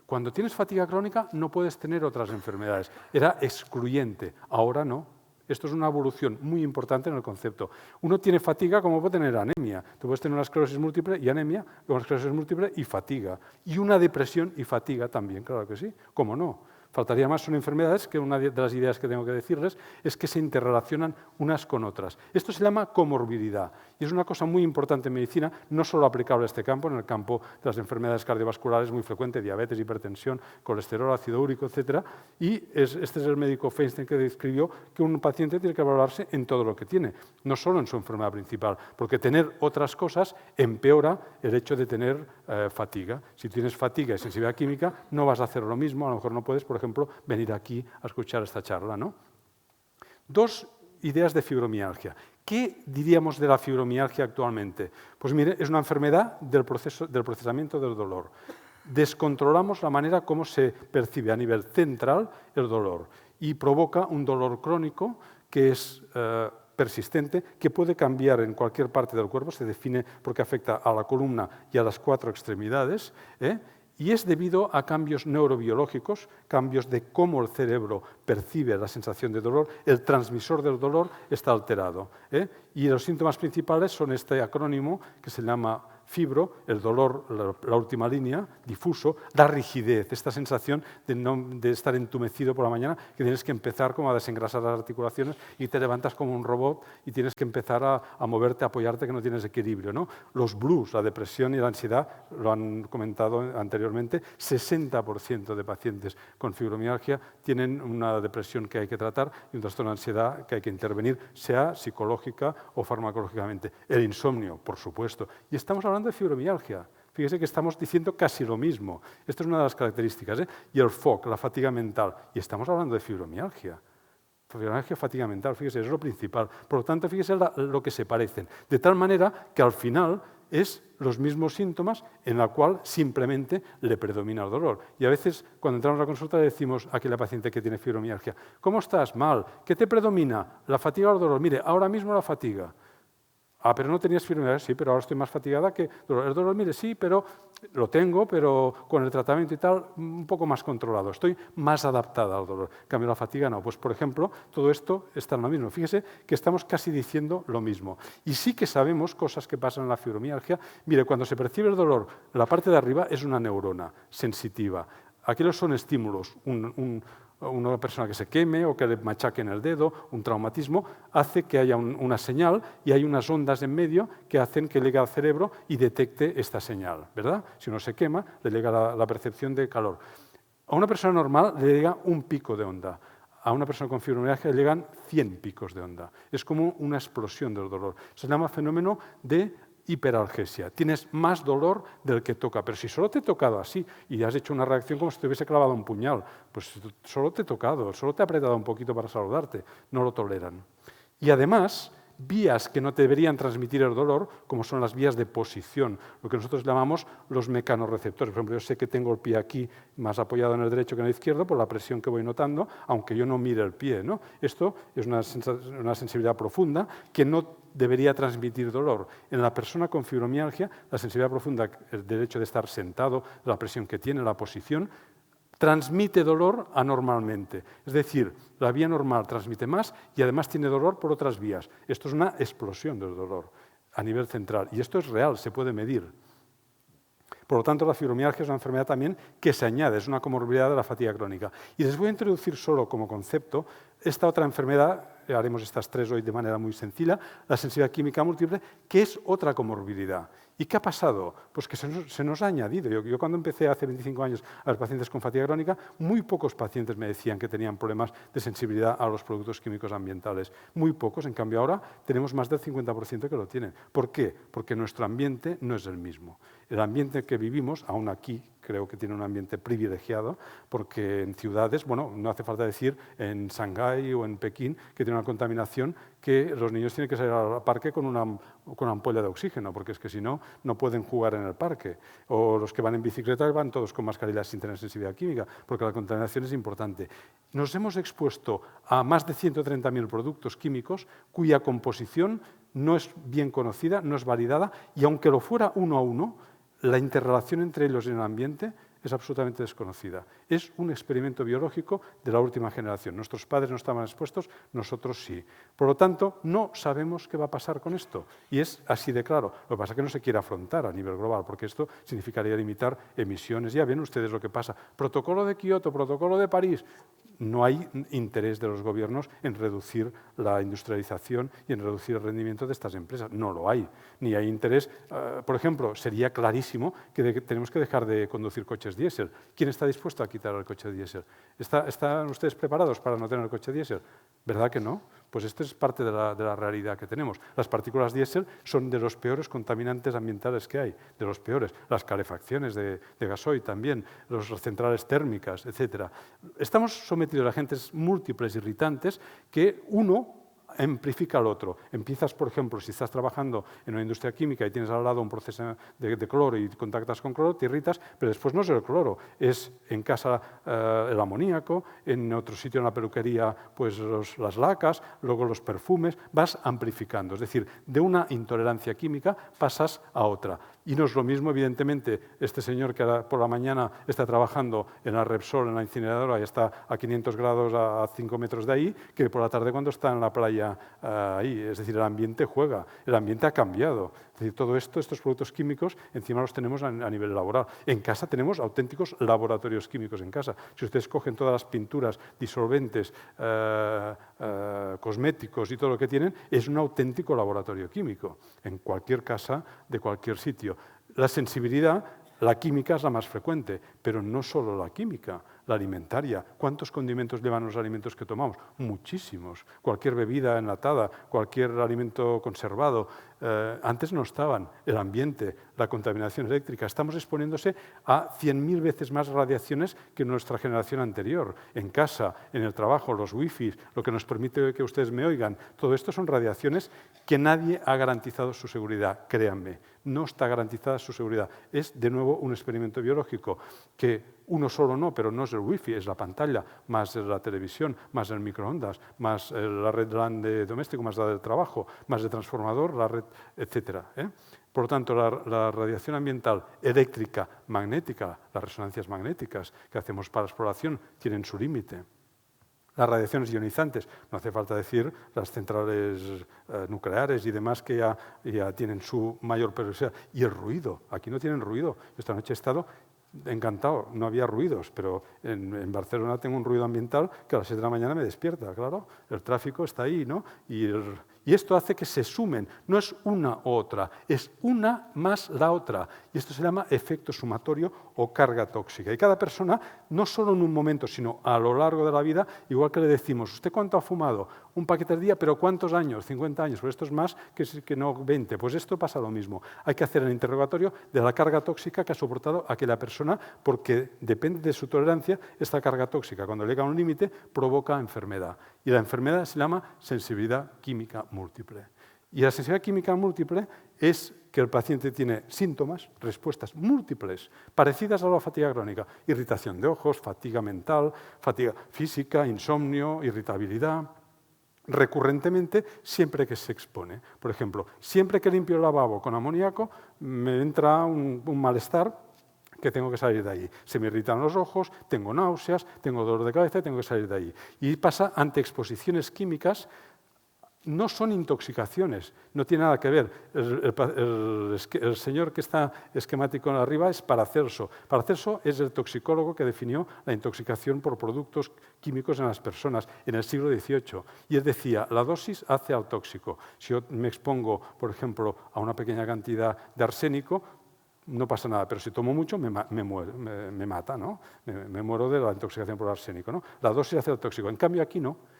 cuando tienes fatiga crónica no puedes tener otras enfermedades, era excluyente, ahora no. Esto es una evolución muy importante en el concepto. Uno tiene fatiga como puede tener anemia. Tú puedes tener una esclerosis múltiple y anemia, una esclerosis múltiple y fatiga. Y una depresión y fatiga también, claro que sí, ¿cómo no? Faltaría más, son enfermedades que una de las ideas que tengo que decirles es que se interrelacionan unas con otras. Esto se llama comorbilidad y es una cosa muy importante en medicina, no solo aplicable a este campo, en el campo de las enfermedades cardiovasculares muy frecuente, diabetes, hipertensión, colesterol, ácido úrico, etc. Y este es el médico Feinstein que describió que un paciente tiene que valorarse en todo lo que tiene, no solo en su enfermedad principal, porque tener otras cosas empeora el hecho de tener fatiga. Si tienes fatiga y sensibilidad química, no vas a hacer lo mismo, a lo mejor no puedes, por ejemplo, venir aquí a escuchar esta charla, ¿no? Dos ideas de fibromialgia. ¿Qué diríamos de la fibromialgia actualmente? Pues mire, es una enfermedad del procesamiento del dolor. Descontrolamos la manera como se percibe a nivel central el dolor y provoca un dolor crónico que es persistente, que puede cambiar en cualquier parte del cuerpo, se define porque afecta a la columna y a las 4 extremidades, y es debido a cambios neurobiológicos, cambios de cómo el cerebro percibe la sensación de dolor, el transmisor del dolor está alterado. Y los síntomas principales son este acrónimo que se llama fibro, el dolor, la última línea, difuso, la rigidez, esta sensación de estar entumecido por la mañana, que tienes que empezar como a desengrasar las articulaciones y te levantas como un robot y tienes que empezar a moverte, a apoyarte, que no tienes equilibrio, ¿no? Los blues, la depresión y la ansiedad, lo han comentado anteriormente, 60% de pacientes con fibromialgia tienen una depresión que hay que tratar y un trastorno de ansiedad que hay que intervenir, sea psicológica o farmacológicamente. El insomnio, por supuesto. Y estamos hablando de fibromialgia. Fíjese que estamos diciendo casi lo mismo. Esto es una de las características. Y el FOC, la fatiga mental. Y estamos hablando de fibromialgia. Fibromialgia, fatiga mental, fíjese, es lo principal. Por lo tanto, fíjese lo que se parecen. De tal manera que al final es los mismos síntomas en la cual simplemente le predomina el dolor. Y a veces, cuando entramos a la consulta, le decimos a aquella paciente que tiene fibromialgia, ¿cómo estás? Mal. ¿Qué te predomina? ¿La fatiga o el dolor? Mire, ahora mismo la fatiga. Ah, pero no tenías fibromialgia, sí, pero ahora estoy más fatigada que dolor. El dolor, mire, sí, pero lo tengo, pero con el tratamiento y tal, un poco más controlado. Estoy más adaptada al dolor. En cambio, la fatiga no. Pues, por ejemplo, todo esto está en lo mismo. Fíjese que estamos casi diciendo lo mismo. Y sí que sabemos cosas que pasan en la fibromialgia. Mire, cuando se percibe el dolor, la parte de arriba es una neurona sensitiva. Aquellos son estímulos. Una persona que se queme o que le machaquen el dedo, un traumatismo, hace que haya una señal y hay unas ondas en medio que hacen que llegue al cerebro y detecte esta señal, ¿verdad? Si uno se quema, le llega la percepción de calor. A una persona normal le llega un pico de onda. A una persona con fibromialgia le llegan 100 picos de onda. Es como una explosión del dolor. Se llama fenómeno de hiperalgesia. Tienes más dolor del que toca, pero si solo te he tocado así y has hecho una reacción como si te hubiese clavado un puñal, pues solo te he tocado, solo te he apretado un poquito para saludarte, no lo toleran. Y además, vías que no deberían transmitir el dolor, como son las vías de posición, lo que nosotros llamamos los mecanorreceptores. Por ejemplo, yo sé que tengo el pie aquí más apoyado en el derecho que en el izquierdo por la presión que voy notando, aunque yo no mire el pie, ¿no? Esto es una sensibilidad profunda que no debería transmitir dolor. En la persona con fibromialgia, la sensibilidad profunda, el derecho de estar sentado, la presión que tiene, la posición, transmite dolor anormalmente. Es decir, la vía normal transmite más y además tiene dolor por otras vías. Esto es una explosión del dolor a nivel central. Y esto es real, se puede medir. Por lo tanto, la fibromialgia es una enfermedad también que se añade, es una comorbilidad de la fatiga crónica. Y les voy a introducir solo como concepto esta otra enfermedad, haremos estas tres hoy de manera muy sencilla, la sensibilidad química múltiple, que es otra comorbilidad. ¿Y qué ha pasado? Pues que se nos ha añadido. Yo cuando empecé hace 25 años a ver pacientes con fatiga crónica, muy pocos pacientes me decían que tenían problemas de sensibilidad a los productos químicos ambientales. Muy pocos, en cambio ahora tenemos más del 50% que lo tienen. ¿Por qué? Porque nuestro ambiente no es el mismo. El ambiente que vivimos, aún aquí, creo que tiene un ambiente privilegiado, porque en ciudades, bueno, no hace falta decir en Shanghái o en Pekín, que tiene una contaminación que los niños tienen que salir al parque con una ampolla de oxígeno, porque es que si no, no pueden jugar en el parque. O los que van en bicicleta van todos con mascarillas sin tener sensibilidad química, porque la contaminación es importante. Nos hemos expuesto a más de 130.000 productos químicos cuya composición no es bien conocida, no es validada, y aunque lo fuera uno a uno, la interrelación entre ellos y el ambiente es absolutamente desconocida. Es un experimento biológico de la última generación. Nuestros padres no estaban expuestos, nosotros sí. Por lo tanto, no sabemos qué va a pasar con esto. Y es así de claro. Lo que pasa es que no se quiere afrontar a nivel global, porque esto significaría limitar emisiones. Ya ven ustedes lo que pasa. Protocolo de Kioto, protocolo de París. No hay interés de los gobiernos en reducir la industrialización y en reducir el rendimiento de estas empresas. No lo hay. Ni hay interés. Por ejemplo, sería clarísimo que tenemos que dejar de conducir coches diésel. ¿Quién está dispuesto a quitar el coche diésel? ¿Están ustedes preparados para no tener el coche diésel? ¿Verdad que no? Pues esto es parte de la realidad que tenemos. Las partículas diésel son de los peores contaminantes ambientales que hay, de los peores. Las calefacciones de gasoil también, las centrales térmicas, etc. Estamos sometidos a agentes múltiples irritantes que uno amplifica al otro. Empiezas, por ejemplo, si estás trabajando en una industria química y tienes al lado un proceso de cloro y contactas con cloro, te irritas, pero después no es el cloro, es en casa el amoníaco, en otro sitio en la peluquería pues las lacas, luego los perfumes, vas amplificando. Es decir, de una intolerancia química pasas a otra. Y no es lo mismo, evidentemente, este señor que por la mañana está trabajando en la Repsol, en la incineradora, y está a 500 grados a 5 metros de ahí, que por la tarde cuando está en la playa ahí. Es decir, el ambiente juega, el ambiente ha cambiado. Es decir, todo esto, estos productos químicos, encima los tenemos a nivel laboral. En casa tenemos auténticos laboratorios químicos en casa. Si ustedes cogen todas las pinturas, disolventes, cosméticos y todo lo que tienen, es un auténtico laboratorio químico, en cualquier casa de cualquier sitio. La sensibilidad, la química es la más frecuente, pero no solo la química, la alimentaria. ¿Cuántos condimentos llevan los alimentos que tomamos? Muchísimos. Cualquier bebida enlatada, cualquier alimento conservado. Antes no estaban. El ambiente, la contaminación eléctrica. Estamos exponiéndose a 100.000 veces más radiaciones que nuestra generación anterior. En casa, en el trabajo, los wifi, lo que nos permite que ustedes me oigan. Todo esto son radiaciones que nadie ha garantizado su seguridad, créanme. No está garantizada su seguridad. Es, de nuevo, un experimento biológico que uno solo no, pero no es el wifi, es la pantalla, más la televisión, más el microondas, más la red LAN de doméstico, más la del trabajo, más el transformador, la red etc. Por lo tanto, la radiación ambiental eléctrica, magnética, las resonancias magnéticas que hacemos para exploración tienen su límite. Las radiaciones ionizantes, no hace falta decir las centrales nucleares y demás que ya tienen su mayor peligrosidad. Y el ruido, aquí no tienen ruido. Esta noche he estado encantado, no había ruidos, pero en Barcelona tengo un ruido ambiental que a las 6 de la mañana me despierta, claro. El tráfico está ahí, ¿no? Y esto hace que se sumen, no es una u otra, es una más la otra. Y esto se llama efecto sumatorio o carga tóxica. Y cada persona, no solo en un momento, sino a lo largo de la vida, igual que le decimos, ¿usted cuánto ha fumado? Un paquete al día, pero ¿cuántos años? 50 años, pues esto es más que no 20. Pues esto pasa lo mismo. Hay que hacer el interrogatorio de la carga tóxica que ha soportado aquella persona, porque depende de su tolerancia, esta carga tóxica, cuando llega a un límite, provoca enfermedad. Y la enfermedad se llama sensibilidad química múltiple. Y la sensibilidad química múltiple es que el paciente tiene síntomas, respuestas múltiples, parecidas a la fatiga crónica. Irritación de ojos, fatiga mental, fatiga física, insomnio, irritabilidad. Recurrentemente, siempre que se expone. Por ejemplo, siempre que limpio el lavabo con amoníaco, me entra un malestar que tengo que salir de ahí. Se me irritan los ojos, tengo náuseas, tengo dolor de cabeza y tengo que salir de ahí. Y pasa ante exposiciones químicas. No son intoxicaciones, no tiene nada que ver. El señor que está esquemático arriba es Paracelso. Paracelso es el toxicólogo que definió la intoxicación por productos químicos en las personas en el siglo XVIII. Y él decía, la dosis hace al tóxico. Si yo me expongo, por ejemplo, a una pequeña cantidad de arsénico, no pasa nada, pero si tomo mucho me mata, ¿no? Me muero de la intoxicación por arsénico, ¿no? La dosis hace al tóxico. En cambio, aquí no.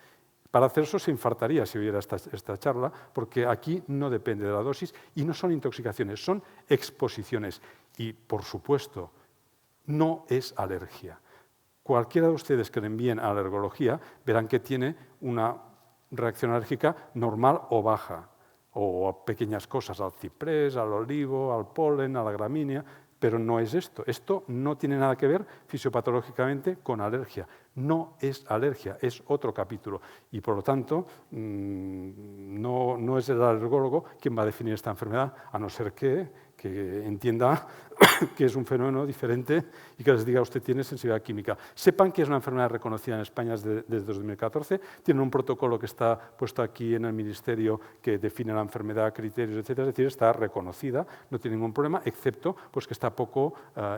Paracelso se infartaría si oyera esta charla, porque aquí no depende de la dosis y no son intoxicaciones, son exposiciones. Y, por supuesto, no es alergia. Cualquiera de ustedes que le envíen a alergología verán que tiene una reacción alérgica normal o baja, o a pequeñas cosas, al ciprés, al olivo, al polen, a la gramínea, pero no es esto. Esto no tiene nada que ver fisiopatológicamente con alergia. No es alergia, es otro capítulo. Y por lo tanto, no es el alergólogo quien va a definir esta enfermedad, a no ser que entienda que es un fenómeno diferente y que les diga usted tiene sensibilidad química. Sepan que es una enfermedad reconocida en España desde 2014. Tienen un protocolo que está puesto aquí en el Ministerio que define la enfermedad, criterios, etc. Es decir, está reconocida, no tiene ningún problema, excepto pues, que está poco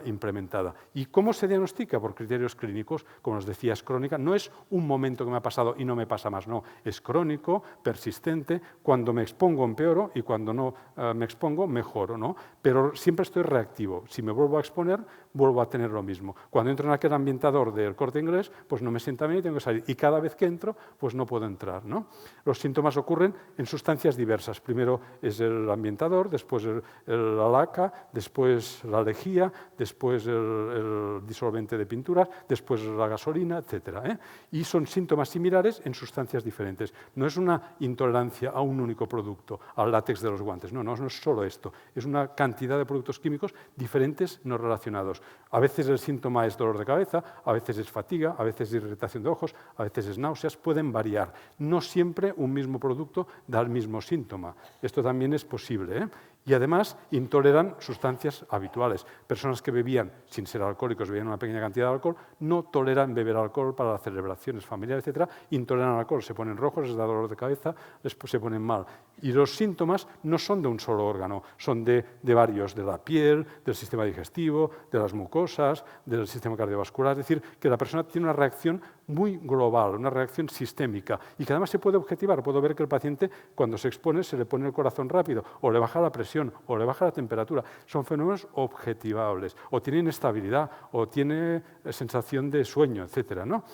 implementada. ¿Y cómo se diagnostica? Por criterios clínicos, como os decía, es crónica. No es un momento que me ha pasado y no me pasa más, no. Es crónico, persistente. Cuando me expongo empeoro y cuando no me expongo mejoro, ¿no? Pero siempre estoy reactivo. Si me vuelvo a exponer, vuelvo a tener lo mismo. Cuando entro en aquel ambientador del Corte Inglés, pues no me sienta bien y tengo que salir. Y cada vez que entro, pues no puedo entrar, ¿no? Los síntomas ocurren en sustancias diversas. Primero es el ambientador, después la laca, después la lejía, después el disolvente de pinturas, después la gasolina, etc. Y son síntomas similares en sustancias diferentes. No es una intolerancia a un único producto, al látex de los guantes. No es solo esto. Es una cantidad de productos químicos diferentes no relacionados. A veces el síntoma es dolor de cabeza, a veces es fatiga, a veces es irritación de ojos, a veces es náuseas, pueden variar. No siempre un mismo producto da el mismo síntoma. Esto también es posible, Y además intoleran sustancias habituales. Personas que bebían, sin ser alcohólicos, bebían una pequeña cantidad de alcohol, no toleran beber alcohol para las celebraciones familiares, etc. Intoleran al alcohol, se ponen rojos, les da dolor de cabeza, después se ponen mal. Y los síntomas no son de un solo órgano, son de varios, de la piel, del sistema digestivo, de las mucosas, del sistema cardiovascular. Es decir, que la persona tiene una reacción muy global, una reacción sistémica, y que además se puede objetivar. Puedo ver que el paciente, cuando se expone, se le pone el corazón rápido, o le baja la presión, o le baja la temperatura. Son fenómenos objetivables. O tiene inestabilidad, o tiene sensación de sueño, etc., ¿no?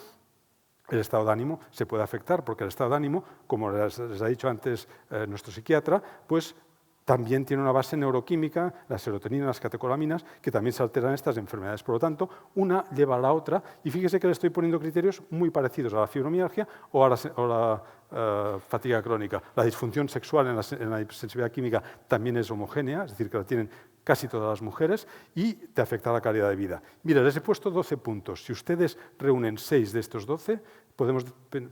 El estado de ánimo se puede afectar, porque el estado de ánimo, como les ha dicho antes nuestro psiquiatra, pues también tiene una base neuroquímica, la serotonina, las catecolaminas, que también se alteran en estas enfermedades. Por lo tanto, una lleva a la otra, y fíjese que le estoy poniendo criterios muy parecidos a la fibromialgia o a la fatiga crónica. La disfunción sexual en la sensibilidad química también es homogénea, es decir, que la tienen casi todas las mujeres, y te afecta la calidad de vida. Mira, les he puesto 12 puntos. Si ustedes reúnen 6 de estos 12, podemos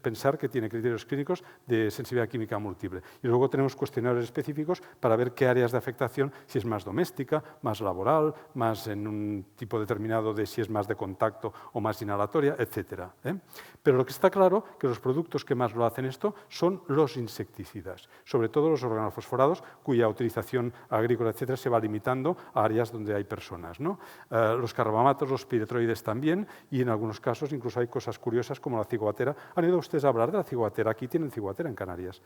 pensar que tiene criterios clínicos de sensibilidad química múltiple. Y luego tenemos cuestionarios específicos para ver qué áreas de afectación, si es más doméstica, más laboral, más en un tipo determinado de si es más de contacto o más inhalatoria, etc. Pero lo que está claro que los productos que más lo hacen esto son los insecticidas, sobre todo los organofosforados, cuya utilización agrícola, etc., se va limitando a áreas donde hay personas, ¿no? Los carbamatos, los piretroides también, y en algunos casos incluso hay cosas curiosas como la ciguatera. ¿Han oído ustedes hablar de la ciguatera? Aquí tienen ciguatera en Canarias.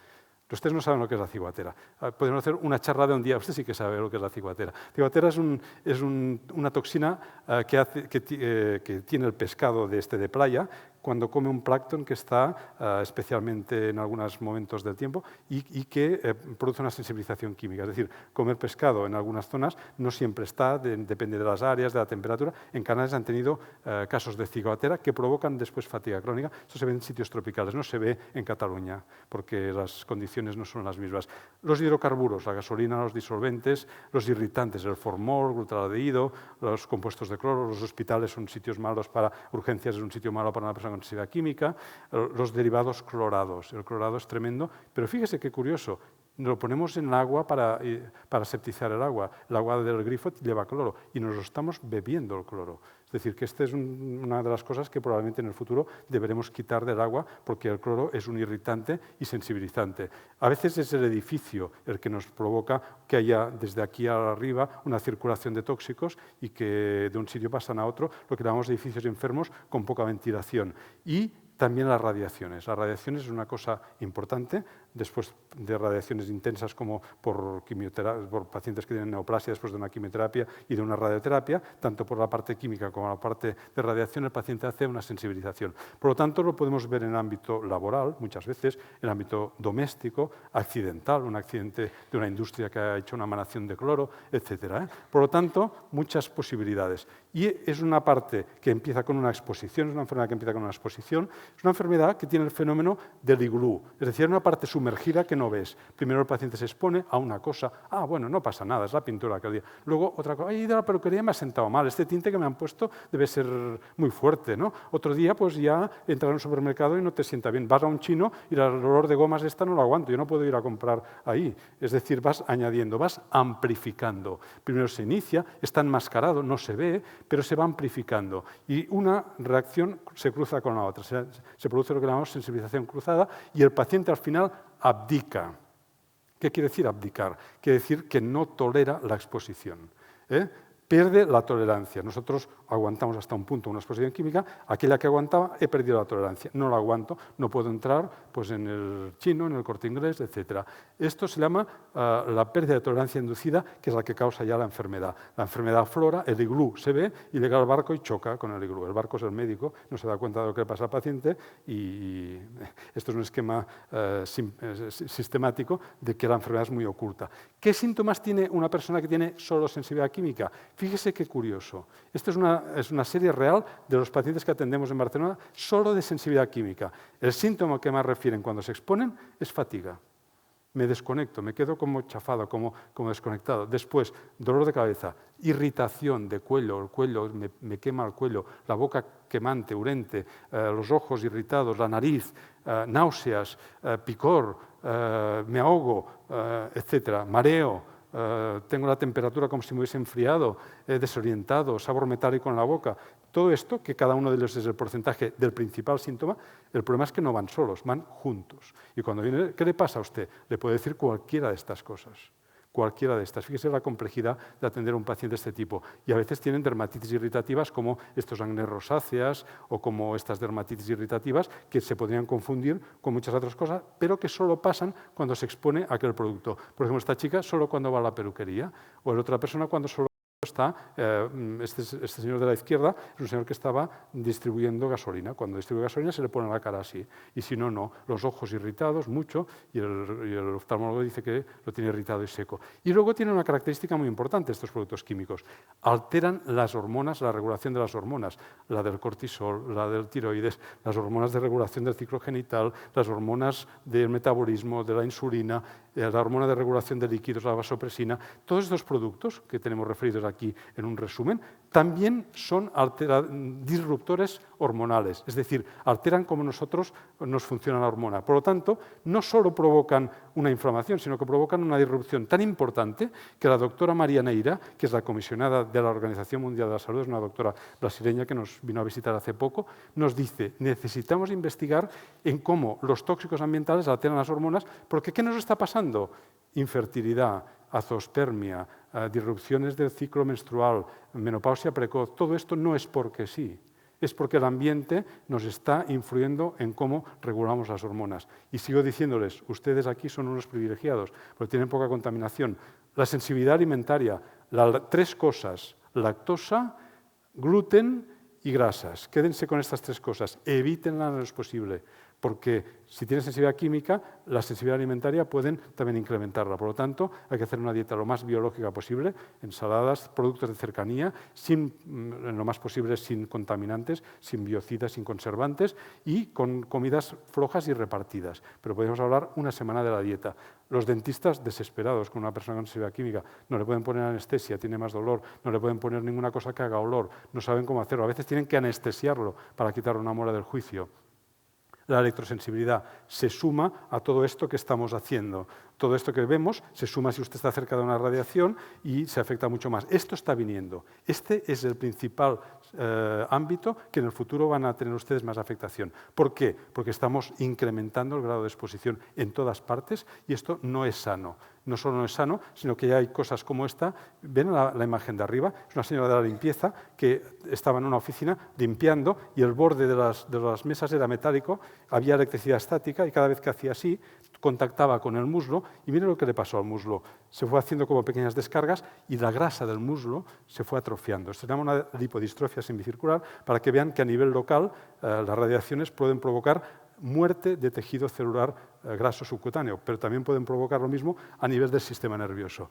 Ustedes no saben lo que es la ciguatera. Podemos hacer una charla de un día. Usted sí que sabe lo que es la ciguatera. Ciguatera es una toxina que tiene el pescado de playa cuando come un plancton que está especialmente en algunos momentos del tiempo y que produce una sensibilización química. Es decir, comer pescado en algunas zonas no siempre está, depende de las áreas, de la temperatura. En Canarias han tenido casos de ciguatera que provocan después fatiga crónica. Esto se ve en sitios tropicales, no se ve en Cataluña, porque las condiciones no son las mismas. Los hidrocarburos, la gasolina, los disolventes, los irritantes, el formol, glutaldehído, los compuestos de cloro, los hospitales son sitios malos para urgencias, es un sitio malo para una persona con sensibilidad química, los derivados clorados. El clorado es tremendo, pero fíjese qué curioso, lo ponemos en el agua para aseptizar el agua del grifo lleva cloro y nos lo estamos bebiendo el cloro. Es decir, que esta es una de las cosas que probablemente en el futuro deberemos quitar del agua porque el cloro es un irritante y sensibilizante. A veces es el edificio el que nos provoca que haya desde aquí arriba una circulación de tóxicos y que de un sitio pasan a otro, lo que llamamos edificios enfermos con poca ventilación. Y también las radiaciones. Las radiaciones es una cosa importante, después de radiaciones intensas como por pacientes que tienen neoplasia después de una quimioterapia y de una radioterapia, tanto por la parte química como la parte de radiación, el paciente hace una sensibilización. Por lo tanto, lo podemos ver en el ámbito laboral, muchas veces, en el ámbito doméstico, accidental, un accidente de una industria que ha hecho una emanación de cloro, etc. Por lo tanto, muchas posibilidades. Y es una parte que empieza con una exposición, es una enfermedad que empieza con una exposición, es una enfermedad que tiene el fenómeno del iglú, es decir, una parte sumergida que no ves. Primero el paciente se expone a una cosa, bueno, no pasa nada, es la pintura aquel día. Luego otra cosa, de la peluquería me ha sentado mal, este tinte que me han puesto debe ser muy fuerte, ¿no? Otro día pues ya entras a un supermercado y no te sienta bien. Vas a un chino y el olor de gomas esta no lo aguanto, yo no puedo ir a comprar ahí. Es decir, vas añadiendo, vas amplificando. Primero se inicia, está enmascarado, no se ve, pero se va amplificando. Y una reacción se cruza con la otra. Se produce lo que llamamos sensibilización cruzada y el paciente al final abdica. ¿Qué quiere decir abdicar? Quiere decir que no tolera la exposición. Pierde la tolerancia. Nosotros aguantamos hasta un punto una exposición química, aquella que aguantaba he perdido la tolerancia, no la aguanto, no puedo entrar pues, en el chino, en el Corte Inglés, etc. Esto se llama la pérdida de tolerancia inducida, que es la que causa ya la enfermedad. La enfermedad aflora, el iglú se ve y llega al barco y choca con el iglú. El barco es el médico, no se da cuenta de lo que le pasa al paciente y esto es un esquema sistemático de que la enfermedad es muy oculta. ¿Qué síntomas tiene una persona que tiene solo sensibilidad química? Fíjese qué curioso. Esto es una serie real de los pacientes que atendemos en Barcelona solo de sensibilidad química. El síntoma que más refieren cuando se exponen es fatiga. Me desconecto, me quedo como chafado, como desconectado. Después, dolor de cabeza, irritación de cuello, el cuello me quema el cuello, la boca quemante, urente, los ojos irritados, la nariz, náuseas, picor, me ahogo, etc., mareo. Tengo la temperatura como si me hubiese enfriado, desorientado, sabor metálico en la boca. Todo esto, que cada uno de ellos es el porcentaje del principal síntoma, el problema es que no van solos, van juntos. Y cuando viene, ¿qué le pasa a usted? Le puede decir cualquiera de estas cosas. Cualquiera de estas. Fíjese la complejidad de atender a un paciente de este tipo. Y a veces tienen dermatitis irritativas como estos acné rosáceas o como estas dermatitis irritativas que se podrían confundir con muchas otras cosas, pero que solo pasan cuando se expone a aquel producto. Por ejemplo, esta chica solo cuando va a la peluquería o la otra persona cuando solo está, este señor de la izquierda es un señor que estaba distribuyendo gasolina. Cuando distribuye gasolina se le pone la cara así. Y si no, no. Los ojos irritados, mucho, y el oftalmólogo dice que lo tiene irritado y seco. Y luego tiene una característica muy importante estos productos químicos. Alteran las hormonas, la regulación de las hormonas, la del cortisol, la del tiroides, las hormonas de regulación del ciclo genital, las hormonas del metabolismo, de la insulina, la hormona de regulación de líquidos, la vasopresina. Todos estos productos que tenemos referidos aquí en un resumen también son disruptores hormonales, es decir, alteran cómo nosotros nos funciona la hormona. Por lo tanto, no solo provocan una inflamación, sino que provocan una disrupción tan importante que la doctora María Neira, que es la comisionada de la Organización Mundial de la Salud, es una doctora brasileña que nos vino a visitar hace poco, nos dice, necesitamos investigar en cómo los tóxicos ambientales alteran las hormonas, porque ¿qué nos está pasando? Infertilidad, azoospermia, disrupciones del ciclo menstrual, menopausia precoz, todo esto no es porque sí, es porque el ambiente nos está influyendo en cómo regulamos las hormonas. Y sigo diciéndoles, ustedes aquí son unos privilegiados, porque tienen poca contaminación. La sensibilidad alimentaria, 3 cosas, lactosa, gluten y grasas. Quédense con estas 3 cosas, evítenlas lo que es posible, porque si tienen sensibilidad química, la sensibilidad alimentaria pueden también incrementarla. Por lo tanto, hay que hacer una dieta lo más biológica posible, ensaladas, productos de cercanía, en lo más posible sin contaminantes, sin biocidas, sin conservantes y con comidas flojas y repartidas. Pero podemos hablar una semana de la dieta. Los dentistas desesperados con una persona con sensibilidad química, no le pueden poner anestesia, tiene más dolor, no le pueden poner ninguna cosa que haga olor, no saben cómo hacerlo. A veces tienen que anestesiarlo para quitarle una muela del juicio. La electrosensibilidad se suma a todo esto que estamos haciendo. Todo esto que vemos se suma si usted está cerca de una radiación y se afecta mucho más. Esto está viniendo. Este es el principal ámbito que en el futuro van a tener ustedes más afectación. ¿Por qué? Porque estamos incrementando el grado de exposición en todas partes y esto no es sano. No solo no es sano, sino que ya hay cosas como esta. Ven la imagen de arriba, es una señora de la limpieza que estaba en una oficina limpiando y el borde de las mesas era metálico, había electricidad estática y cada vez que hacía así contactaba con el muslo y mire lo que le pasó al muslo. Se fue haciendo como pequeñas descargas y la grasa del muslo se fue atrofiando. Esto se llama una lipodistrofia semicircular para que vean que a nivel local las radiaciones pueden provocar muerte de tejido celular graso subcutáneo, pero también pueden provocar lo mismo a nivel del sistema nervioso.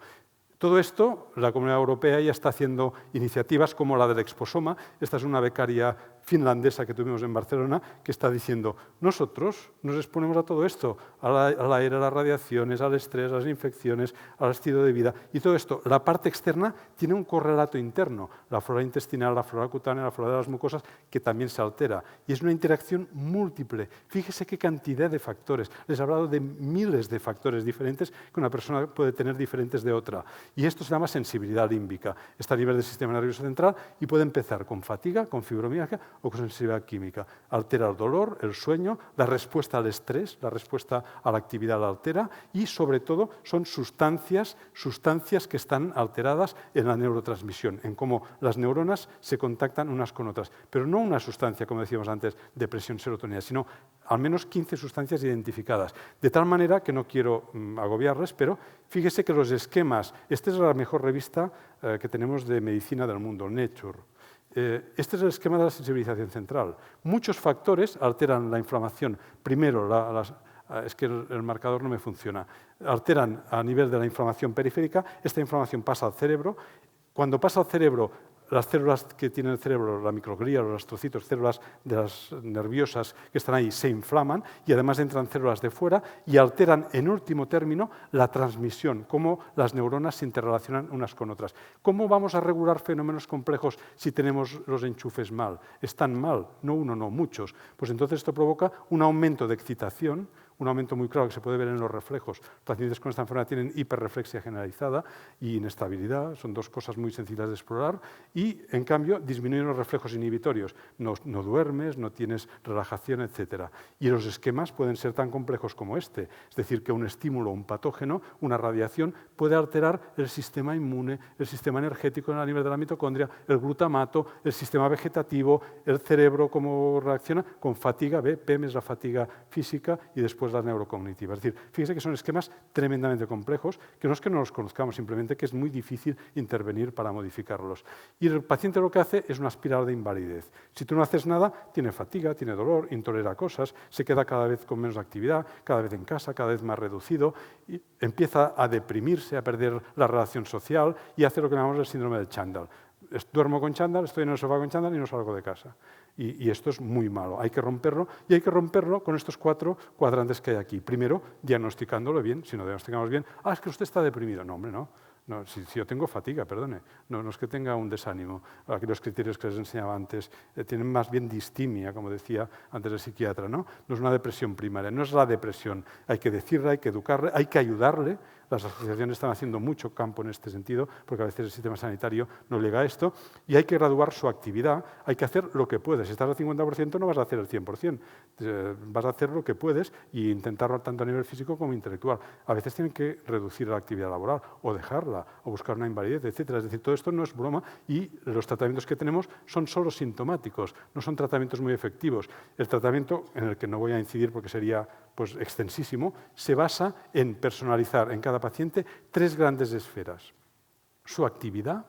Todo esto, la Comunidad Europea ya está haciendo iniciativas como la del exposoma. Esta es una becaria finlandesa que tuvimos en Barcelona que está diciendo, nosotros nos exponemos a todo esto, al aire, a las radiaciones, al estrés, a las infecciones, al estilo de vida. Y todo esto, la parte externa tiene un correlato interno, la flora intestinal, la flora cutánea, la flora de las mucosas, que también se altera. Y es una interacción múltiple. Fíjese qué cantidad de factores. Les he hablado de miles de factores diferentes que una persona puede tener diferentes de otra. Y esto se llama sensibilidad límbica. Está a nivel del sistema nervioso central y puede empezar con fatiga, con fibromialgia o con sensibilidad química. Altera el dolor, el sueño, la respuesta al estrés, la respuesta a la actividad la altera y, sobre todo, son sustancias que están alteradas en la neurotransmisión, en cómo las neuronas se contactan unas con otras. Pero no una sustancia, como decíamos antes, de presión serotonina, sino al menos 15 sustancias identificadas. De tal manera que no quiero agobiarles, pero fíjese que los esquemas, esta es la mejor revista que tenemos de medicina del mundo, Nature. Este es el esquema de la sensibilización central. Muchos factores alteran la inflamación. Primero, es que el marcador no me funciona. Alteran a nivel de la inflamación periférica. Esta inflamación pasa al cerebro. Cuando pasa al cerebro, las células que tiene el cerebro, la microglía, los astrocitos, células de las nerviosas que están ahí, se inflaman y además entran células de fuera y alteran, en último término, la transmisión, cómo las neuronas se interrelacionan unas con otras. ¿Cómo vamos a regular fenómenos complejos si tenemos los enchufes mal? ¿Están mal? No uno, no, muchos. Pues entonces esto provoca un aumento de excitación, un aumento muy claro que se puede ver en los reflejos. Los pacientes con esta enfermedad tienen hiperreflexia generalizada y inestabilidad, son 2 cosas muy sencillas de explorar, y en cambio disminuyen los reflejos inhibitorios. No duermes, no tienes relajación, etc. Y los esquemas pueden ser tan complejos como este, es decir, que un estímulo, un patógeno, una radiación, puede alterar el sistema inmune, el sistema energético a nivel de la mitocondria, el glutamato, el sistema vegetativo, el cerebro, cómo reacciona con fatiga, PM es la fatiga física y después la neurocognitiva. Es decir, fíjese que son esquemas tremendamente complejos, que no es que no los conozcamos, simplemente que es muy difícil intervenir para modificarlos. Y el paciente lo que hace es una espiral de invalidez. Si tú no haces nada, tiene fatiga, tiene dolor, intolera cosas, se queda cada vez con menos actividad, cada vez en casa, cada vez más reducido, y empieza a deprimirse, a perder la relación social y hace lo que llamamos el síndrome de Chandal. Duermo con chándal, estoy en el sofá con chándal y no salgo de casa. Y esto es muy malo. Hay que romperlo y hay que romperlo con estos 4 cuadrantes que hay aquí. Primero, diagnosticándolo bien. Si no diagnosticamos bien, es que usted está deprimido. No, hombre, no. No, si yo tengo fatiga, perdone, no es que tenga un desánimo. Aquí los criterios que les enseñaba antes tienen más bien distimia, como decía antes el psiquiatra, ¿no? No es una depresión primaria, no es la depresión. Hay que decirle, hay que educarle, hay que ayudarle. Las asociaciones están haciendo mucho campo en este sentido, porque a veces el sistema sanitario no llega a esto, y hay que graduar su actividad, hay que hacer lo que puedes. Si estás al 50% no vas a hacer el 100%, vas a hacer lo que puedes e intentarlo tanto a nivel físico como intelectual. A veces tienen que reducir la actividad laboral o dejarla, o buscar una invalidez, etc. Es decir, todo esto no es broma y los tratamientos que tenemos son solo sintomáticos, no son tratamientos muy efectivos. El tratamiento, en el que no voy a incidir porque sería pues, extensísimo, se basa en personalizar en cada paciente 3 grandes esferas: su actividad,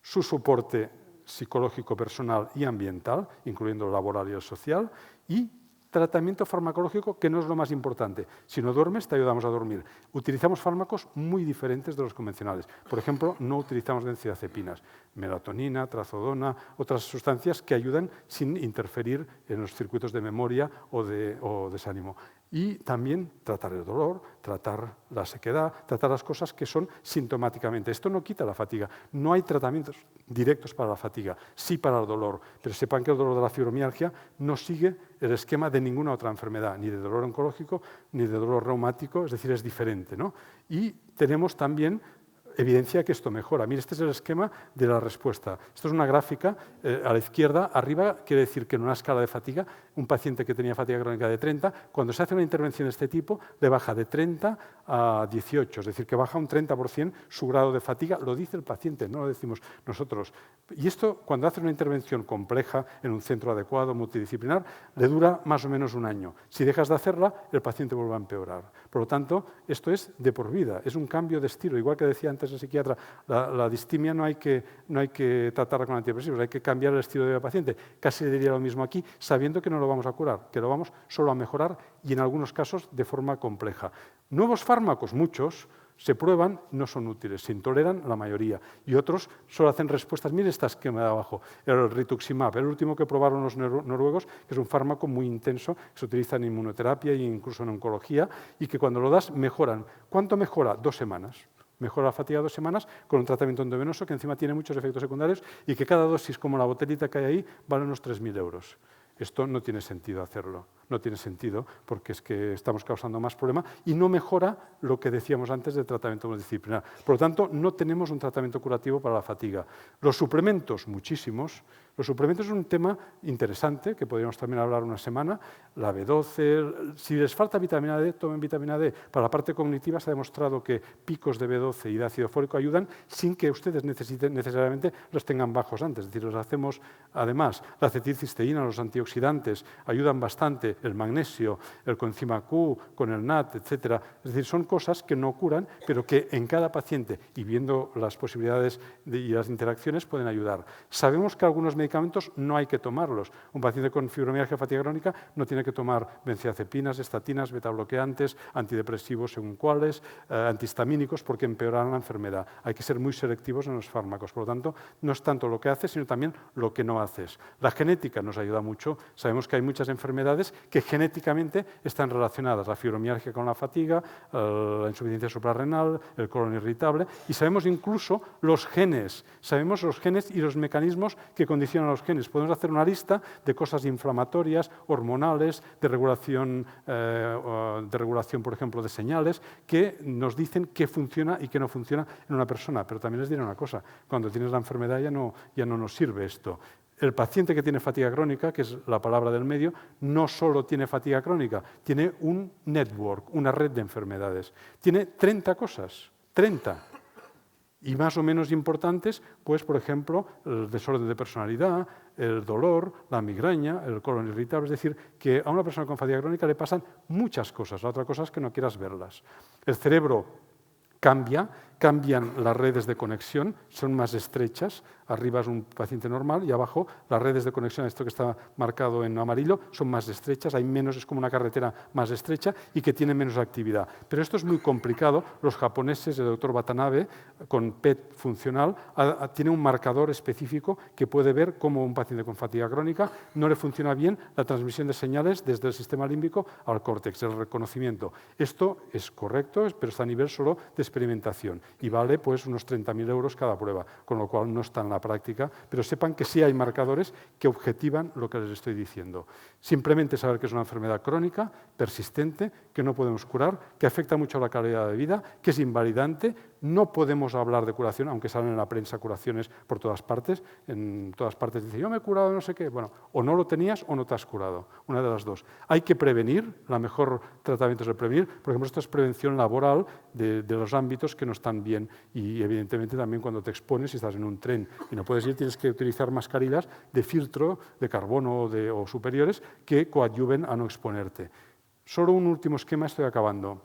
su soporte psicológico, personal y ambiental, incluyendo el laboral y el social, y tratamiento farmacológico, que no es lo más importante. Si no duermes, te ayudamos a dormir. Utilizamos fármacos muy diferentes de los convencionales. Por ejemplo, no utilizamos benzodiazepinas, melatonina, trazodona, otras sustancias que ayudan sin interferir en los circuitos de memoria o desánimo. Y también tratar el dolor, tratar la sequedad, tratar las cosas que son sintomáticamente. Esto no quita la fatiga. No hay tratamientos directos para la fatiga, sí para el dolor. Pero sepan que el dolor de la fibromialgia no sigue el esquema de ninguna otra enfermedad, ni de dolor oncológico, ni de dolor reumático, es decir, es diferente, ¿no? Y tenemos también evidencia que esto mejora. Mire, este es el esquema de la respuesta. Esto es una gráfica, a la izquierda, arriba quiere decir que en una escala de fatiga, un paciente que tenía fatiga crónica de 30, cuando se hace una intervención de este tipo, le baja de 30 a 18, es decir, que baja un 30% su grado de fatiga, lo dice el paciente, no lo decimos nosotros. Y esto, cuando hace una intervención compleja en un centro adecuado, multidisciplinar, le dura más o menos un año. Si dejas de hacerla, el paciente vuelve a empeorar. Por lo tanto, esto es de por vida, es un cambio de estilo, igual que decía antes el psiquiatra, la distimia no hay que tratarla con antidepresivos, hay que cambiar el estilo de vida del paciente. Casi le diría lo mismo aquí, sabiendo que no lo vamos a curar, que lo vamos solo a mejorar y en algunos casos de forma compleja. Nuevos fármacos, muchos, se prueban, no son útiles, se intoleran la mayoría y otros solo hacen respuestas. Mire estas que me da abajo, el rituximab, el último que probaron los noruegos, que es un fármaco muy intenso, que se utiliza en inmunoterapia e incluso en oncología y que cuando lo das mejoran. ¿Cuánto mejora? 2 semanas. Mejora la fatiga 2 semanas con un tratamiento endovenoso que encima tiene muchos efectos secundarios y que cada dosis, como la botellita que hay ahí, vale unos 3.000 euros. Esto no tiene sentido hacerlo, no tiene sentido porque es que estamos causando más problema y no mejora lo que decíamos antes del tratamiento multidisciplinar. Por lo tanto, no tenemos un tratamiento curativo para la fatiga. Los suplementos, muchísimos. Los suplementos es un tema interesante que podríamos también hablar una semana. La B12, si les falta vitamina D, tomen vitamina D. Para la parte cognitiva se ha demostrado que picos de B12 y de ácido fólico ayudan sin que ustedes necesiten necesariamente los tengan bajos antes. Es decir, los hacemos además. La acetilcisteína, los antioxidantes ayudan bastante, el magnesio, el coenzima Q, con el NAT, etc. Es decir, son cosas que no curan, pero que en cada paciente, y viendo las posibilidades y las interacciones, pueden ayudar. Sabemos que algunos medicamentos no hay que tomarlos. Un paciente con fibromialgia fatiga crónica no tiene que tomar benzodiazepinas, estatinas, betabloqueantes, antidepresivos según cuáles, antihistamínicos, porque empeorarán la enfermedad. Hay que ser muy selectivos en los fármacos. Por lo tanto, no es tanto lo que haces, sino también lo que no haces. La genética nos ayuda mucho. Sabemos que hay muchas enfermedades que genéticamente están relacionadas. La fibromialgia con la fatiga, la insuficiencia suprarrenal, el colon irritable. Y sabemos incluso los genes. Sabemos los genes y los mecanismos que condicionan a los genes. Podemos hacer una lista de cosas inflamatorias, hormonales, de regulación, por ejemplo, de señales, que nos dicen qué funciona y qué no funciona en una persona. Pero también les diré una cosa, cuando tienes la enfermedad ya no nos sirve esto. El paciente que tiene fatiga crónica, que es la palabra del medio, no solo tiene fatiga crónica, tiene un network, una red de enfermedades. Tiene 30 cosas, 30. Y más o menos importantes, pues, por ejemplo, el desorden de personalidad, el dolor, la migraña, el colon irritable. Es decir, que a una persona con fatiga crónica le pasan muchas cosas. La otra cosa es que no quieras verlas. El cerebro cambian las redes de conexión, son más estrechas. Arriba es un paciente normal y abajo las redes de conexión, esto que está marcado en amarillo, son más estrechas, hay menos, es como una carretera más estrecha y que tiene menos actividad. Pero esto es muy complicado. Los japoneses, el doctor Watanabe, con PET funcional, tiene un marcador específico que puede ver cómo un paciente con fatiga crónica no le funciona bien la transmisión de señales desde el sistema límbico al córtex, el reconocimiento. Esto es correcto, pero está a nivel solo de experimentación. y vale pues unos 30.000 euros cada prueba, con lo cual no está en la práctica, pero sepan que sí hay marcadores que objetivan lo que les estoy diciendo. Simplemente saber que es una enfermedad crónica, persistente, que no podemos curar, que afecta mucho a la calidad de vida, que es invalidante. No podemos hablar de curación, aunque salen en la prensa curaciones por todas partes. En todas partes dicen, yo me he curado de no sé qué. Bueno, o no lo tenías o no te has curado, una de las dos. Hay que prevenir, la mejor tratamiento es el prevenir. Por ejemplo, esto es prevención laboral de los ámbitos que no están bien y evidentemente también cuando te expones, si estás en un tren y no puedes ir, tienes que utilizar mascarillas de filtro, de carbono o superiores que coadyuven a no exponerte. Solo un último esquema, estoy acabando.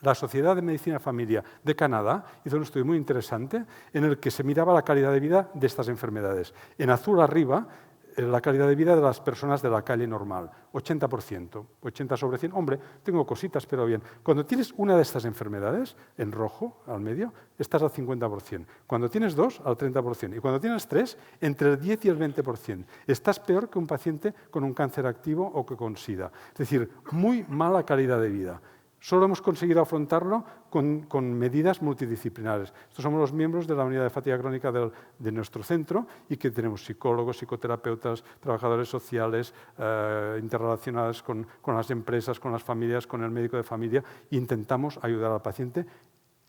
La Sociedad de Medicina Familia de Canadá hizo un estudio muy interesante en el que se miraba la calidad de vida de estas enfermedades. En azul arriba, la calidad de vida de las personas de la calle normal, 80%, 80 sobre 100. Hombre, tengo cositas, pero bien. Cuando tienes una de estas enfermedades, en rojo, al medio, estás al 50%. Cuando tienes dos, al 30%. Y cuando tienes tres, entre el 10 y el 20%. Estás peor que un paciente con un cáncer activo o que con SIDA. Es decir, muy mala calidad de vida. Solo hemos conseguido afrontarlo con medidas multidisciplinares. Estos somos los miembros de la unidad de fatiga crónica de nuestro centro y que tenemos psicólogos, psicoterapeutas, trabajadores sociales, interrelacionados con las empresas, con las familias, con el médico de familia. Intentamos ayudar al paciente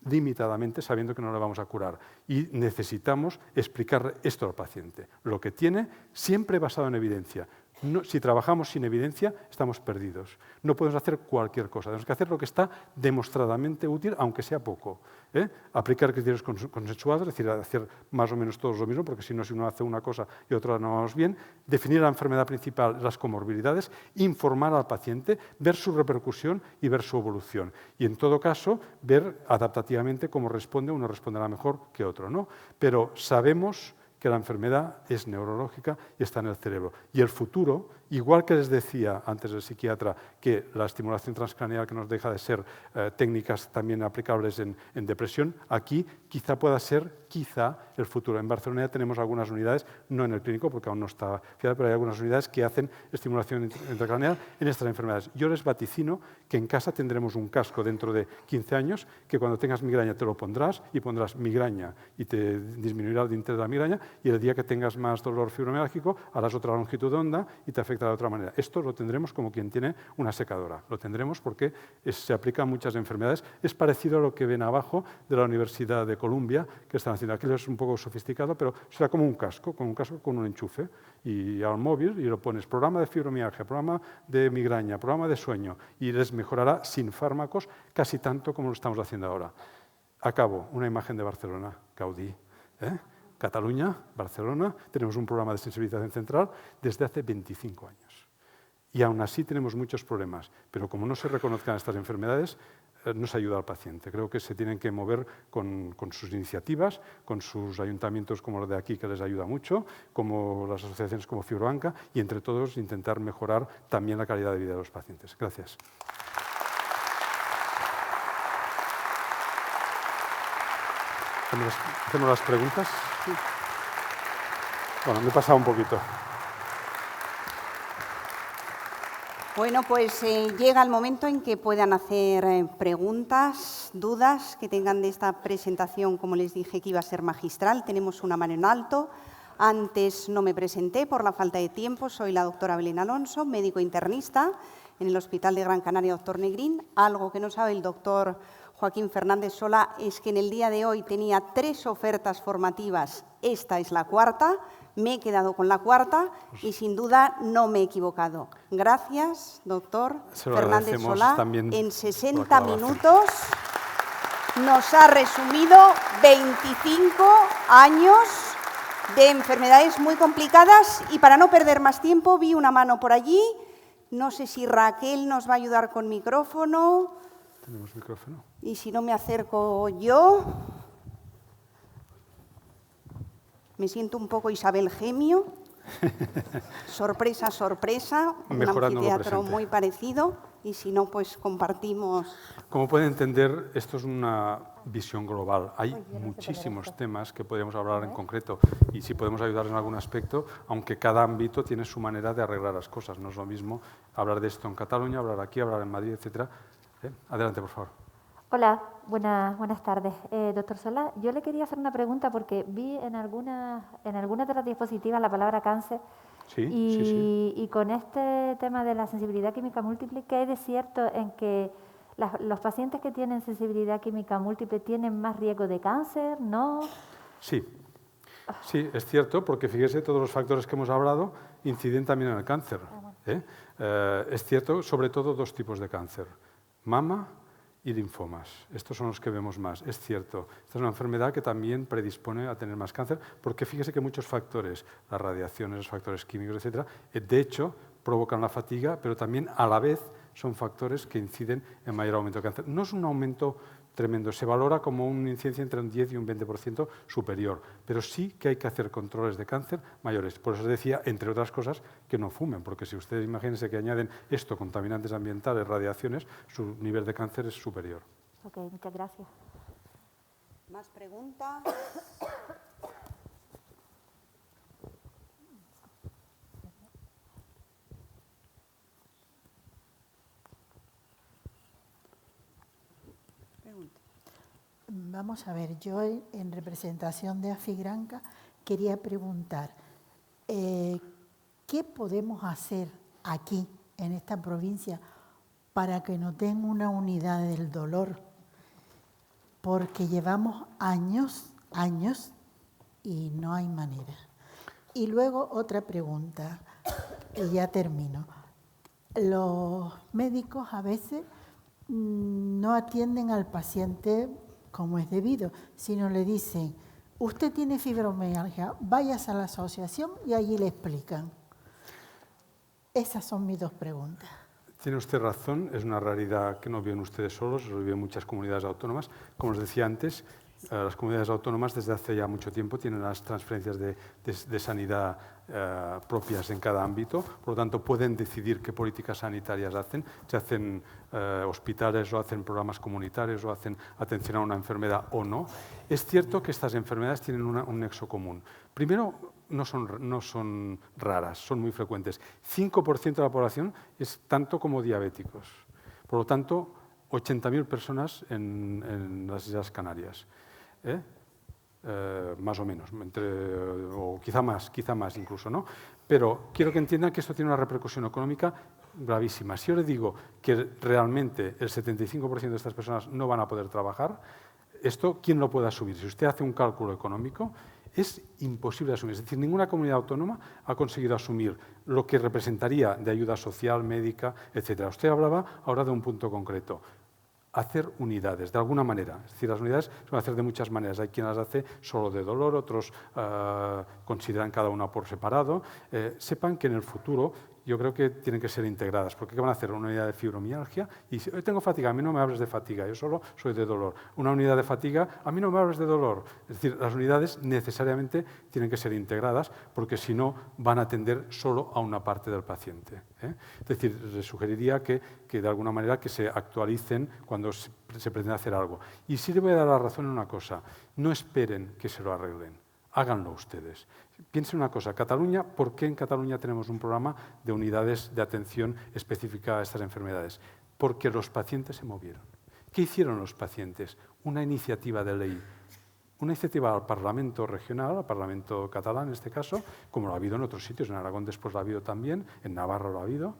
limitadamente, sabiendo que no le vamos a curar. Y necesitamos explicar esto al paciente. Lo que tiene, siempre basado en evidencia. No, si trabajamos sin evidencia, estamos perdidos. No podemos hacer cualquier cosa. Tenemos que hacer lo que está demostradamente útil, aunque sea poco. Aplicar criterios consensuados, es decir, hacer más o menos todos lo mismo, porque si no, si uno hace una cosa y otra no vamos bien. Definir la enfermedad principal, las comorbilidades, informar al paciente, ver su repercusión y ver su evolución. Y en todo caso, ver adaptativamente cómo responde. Uno responderá mejor que otro, ¿no? Pero sabemos que la enfermedad es neurológica y está en el cerebro. Y el futuro, igual que les decía antes el psiquiatra, que la estimulación transcraneal que nos deja de ser técnicas también aplicables en depresión, aquí quizá pueda ser el futuro. En Barcelona ya tenemos algunas unidades, no en el clínico porque aún no está fiada, pero hay algunas unidades que hacen estimulación intracraneal en estas enfermedades. Yo les vaticino que en casa tendremos un casco dentro de 15 años, que cuando tengas migraña te lo pondrás y pondrás migraña y te disminuirá el dintel de la migraña, y el día que tengas más dolor fibromialgico harás otra longitud de onda y te afectará de otra manera. Esto lo tendremos como quien tiene una secadora. Lo tendremos porque se aplica a muchas enfermedades. Es parecido a lo que ven abajo de la Universidad de Columbia, que están haciendo. Aquí es un poco sofisticado, pero será como un casco con un enchufe y al móvil, y lo pones programa de fibromialgia, programa de migraña, programa de sueño, y les mejorará sin fármacos casi tanto como lo estamos haciendo ahora. Acabo, una imagen de Barcelona, Gaudí. Cataluña, Barcelona, tenemos un programa de sensibilización central desde hace 25 años. Y aún así tenemos muchos problemas, pero como no se reconozcan estas enfermedades, no se ayuda al paciente. Creo que se tienen que mover con sus iniciativas, con sus ayuntamientos como los de aquí, que les ayuda mucho, como las asociaciones como Fibroanca, y entre todos intentar mejorar también la calidad de vida de los pacientes. Gracias. ¿Hacemos las preguntas? Sí. Bueno, me he pasado un poquito. Bueno, pues llega el momento en que puedan hacer preguntas, dudas que tengan de esta presentación, como les dije que iba a ser magistral. Tenemos una mano en alto. Antes no me presenté por la falta de tiempo. Soy la doctora Belén Alonso, médico internista en el Hospital de Gran Canaria, doctor Negrín. Algo que no sabe el doctor Joaquín Fernández Sola es que en el día de hoy tenía 3 ofertas formativas. Esta es la 4ª. Me he quedado con la 4ª y sin duda no me he equivocado. Gracias, doctor Fernández Solá. En 60 minutos nos ha resumido 25 años de enfermedades muy complicadas, y para no perder más tiempo vi una mano por allí. No sé si Raquel nos va a ayudar con micrófono. ¿Tenemos micrófono? Y si no, me acerco yo. Me siento un poco Isabel Gemio. Sorpresa, sorpresa. Un anfiteatro muy parecido. Y si no, pues compartimos. Como pueden entender, esto es una visión global. Hay muchísimos temas que podríamos hablar en concreto, y si podemos ayudar en algún aspecto, aunque cada ámbito tiene su manera de arreglar las cosas. No es lo mismo hablar de esto en Cataluña, hablar aquí, hablar en Madrid, etc. Adelante, por favor. Hola, buenas tardes. Doctor Solá, yo le quería hacer una pregunta porque vi en algunas de las diapositivas la palabra cáncer Sí, y con este tema de la sensibilidad química múltiple, ¿qué hay de cierto en que los pacientes que tienen sensibilidad química múltiple tienen más riesgo de cáncer? ¿No? Sí, es cierto, porque fíjese, todos los factores que hemos hablado inciden también en el cáncer. Es cierto, sobre todo dos tipos de cáncer, mama y linfomas. Estos son los que vemos más. Es cierto, esta es una enfermedad que también predispone a tener más cáncer, porque fíjese que muchos factores, las radiaciones, los factores químicos, etcétera, de hecho provocan la fatiga, pero también a la vez son factores que inciden en mayor aumento de cáncer. No es un aumento tremendo, se valora como una incidencia entre un 10 y un 20% superior, pero sí que hay que hacer controles de cáncer mayores. Por eso decía, entre otras cosas, que no fumen, porque si ustedes imagínense que añaden esto, contaminantes ambientales, radiaciones, su nivel de cáncer es superior. Ok, muchas gracias. ¿Más preguntas? Vamos a ver, yo en representación de Afigranca quería preguntar, ¿qué podemos hacer aquí, en esta provincia, para que nos den una unidad del dolor? Porque llevamos años y no hay manera. Y luego otra pregunta, y ya termino. Los médicos a veces no atienden al paciente como es debido, sino le dicen, usted tiene fibromialgia, váyase a la asociación y allí le explican. Esas son mis dos preguntas. Tiene usted razón, es una realidad que no viven ustedes solos, lo viven muchas comunidades autónomas. Como os decía antes, las comunidades autónomas desde hace ya mucho tiempo tienen las transferencias de sanidad propias en cada ámbito, por lo tanto pueden decidir qué políticas sanitarias hacen, si hacen hospitales o hacen programas comunitarios o hacen atención a una enfermedad o no. Es cierto que estas enfermedades tienen un nexo común. Primero, no son raras, son muy frecuentes. 5% de la población es tanto como diabéticos. Por lo tanto, 80.000 personas en las Islas Canarias. Más o menos, o quizá más incluso, ¿no? Pero quiero que entiendan que esto tiene una repercusión económica gravísima. Si yo le digo que realmente el 75% de estas personas no van a poder trabajar, esto, ¿quién lo puede asumir? Si usted hace un cálculo económico, es imposible asumir. Es decir, ninguna comunidad autónoma ha conseguido asumir lo que representaría de ayuda social, médica, etc. Usted hablaba ahora de un punto concreto. Hacer unidades, de alguna manera. Es decir, las unidades se van a hacer de muchas maneras. Hay quien las hace solo de dolor, otros consideran cada una por separado. Sepan que en el futuro yo creo que tienen que ser integradas, porque ¿qué van a hacer? Una unidad de fibromialgia, y si tengo fatiga, a mí no me hables de fatiga, yo solo soy de dolor. Una unidad de fatiga, a mí no me hables de dolor. Es decir, las unidades necesariamente tienen que ser integradas, porque si no van a atender solo a una parte del paciente. Es decir, les sugeriría que de alguna manera que se actualicen cuando se pretende hacer algo. Y sí le voy a dar la razón en una cosa, no esperen que se lo arreglen. Háganlo ustedes. Piensen una cosa, Cataluña, ¿por qué en Cataluña tenemos un programa de unidades de atención específica a estas enfermedades? Porque los pacientes se movieron. ¿Qué hicieron los pacientes? Una iniciativa de ley. Una iniciativa al Parlamento regional, al Parlamento catalán en este caso, como lo ha habido en otros sitios, en Aragón después lo ha habido también, en Navarra lo ha habido,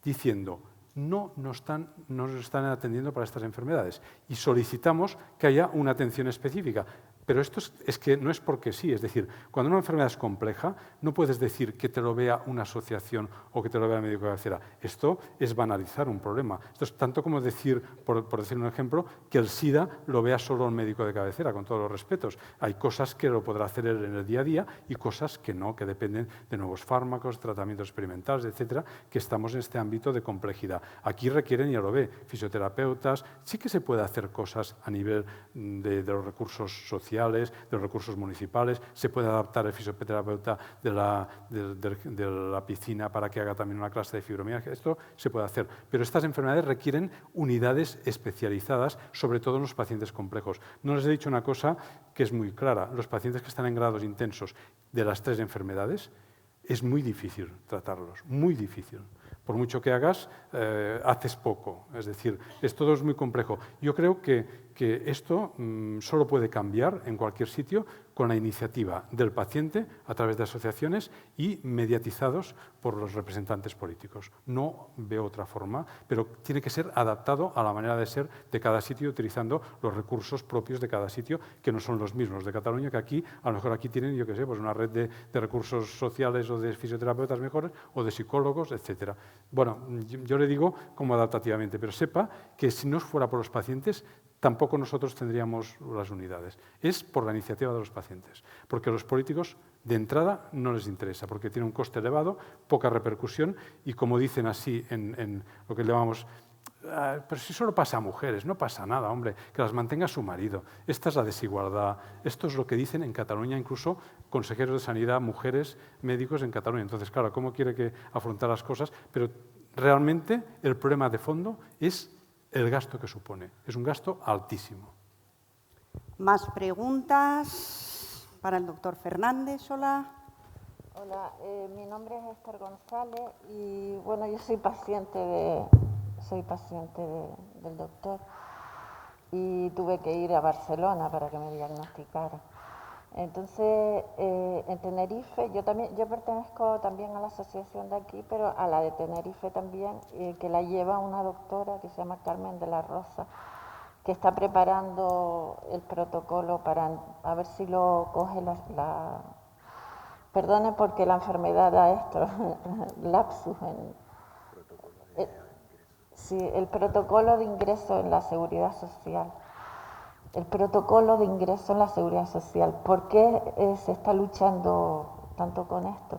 diciendo, no nos están atendiendo para estas enfermedades y solicitamos que haya una atención específica. Pero esto es que no es porque sí, es decir, cuando una enfermedad es compleja, no puedes decir que te lo vea una asociación o que te lo vea el médico de cabecera. Esto es banalizar un problema. Esto es tanto como decir, por decir un ejemplo, que el SIDA lo vea solo el médico de cabecera, con todos los respetos. Hay cosas que lo podrá hacer él en el día a día y cosas que no, que dependen de nuevos fármacos, tratamientos experimentales, etcétera, que estamos en este ámbito de complejidad. Aquí requieren, ya lo ve, fisioterapeutas. Sí que se puede hacer cosas a nivel de los recursos sociales, de los recursos municipales, se puede adaptar el fisioterapeuta de la piscina para que haga también una clase de fibromialgia, esto se puede hacer, pero estas enfermedades requieren unidades especializadas, sobre todo en los pacientes complejos. No les he dicho una cosa que es muy clara, los pacientes que están en grados intensos de las 3 enfermedades, es muy difícil tratarlos, muy difícil, por mucho que hagas, haces poco. Es decir, todo es muy complejo. Yo creo que esto solo puede cambiar en cualquier sitio con la iniciativa del paciente a través de asociaciones y mediatizados por los representantes políticos. No veo otra forma, pero tiene que ser adaptado a la manera de ser de cada sitio, utilizando los recursos propios de cada sitio, que no son los mismos de Cataluña, que aquí, a lo mejor aquí tienen, yo qué sé, pues una red de recursos sociales o de fisioterapeutas mejores o de psicólogos, etcétera. Bueno, yo le digo como adaptativamente, pero sepa que si no fuera por los pacientes, tampoco nosotros tendríamos las unidades. Es por la iniciativa de los pacientes, porque a los políticos de entrada no les interesa, porque tiene un coste elevado, poca repercusión y, como dicen así en lo que llamamos, pero si solo pasa a mujeres, no pasa nada, hombre, que las mantenga su marido. Esta es la desigualdad. Esto es lo que dicen en Cataluña, incluso consejeros de sanidad, mujeres, médicos en Cataluña. Entonces, claro, ¿cómo quiere que afrontar las cosas? Pero realmente el problema de fondo es el gasto que supone. Es un gasto altísimo. Más preguntas para el doctor Fernández. Hola. Hola, mi nombre es Esther González y bueno, yo soy paciente del doctor y tuve que ir a Barcelona para que me diagnosticara. Entonces, en Tenerife, yo pertenezco también a la asociación de aquí, pero a la de Tenerife también, que la lleva una doctora que se llama Carmen de la Rosa, que está preparando el protocolo para a ver si lo coge Perdone porque la enfermedad da esto, lapsus. Sí, el protocolo de ingreso en la Seguridad Social. El protocolo de ingreso en la Seguridad Social. ¿Por qué se está luchando tanto con esto?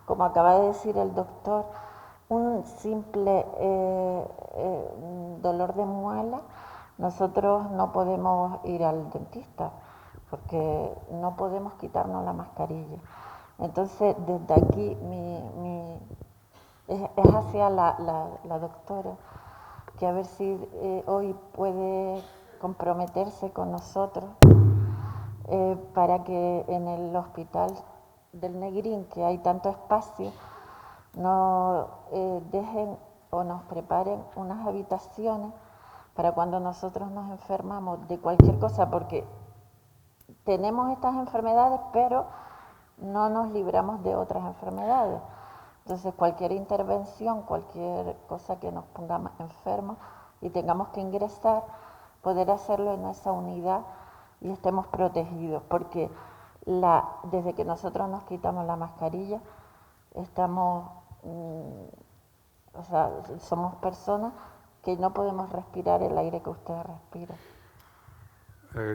Como acaba de decir el doctor, un simple dolor de muela, nosotros no podemos ir al dentista porque no podemos quitarnos la mascarilla. Entonces, desde aquí es hacia la doctora, que a ver si hoy puede comprometerse con nosotros para que en el hospital del Negrín, que hay tanto espacio, nos dejen o nos preparen unas habitaciones para cuando nosotros nos enfermamos de cualquier cosa, porque tenemos estas enfermedades, pero no nos libramos de otras enfermedades. Entonces, cualquier intervención, cualquier cosa que nos pongamos enfermos y tengamos que ingresar, poder hacerlo en esa unidad y estemos protegidos, porque desde que nosotros nos quitamos la mascarilla, somos personas que no podemos respirar el aire que usted respira.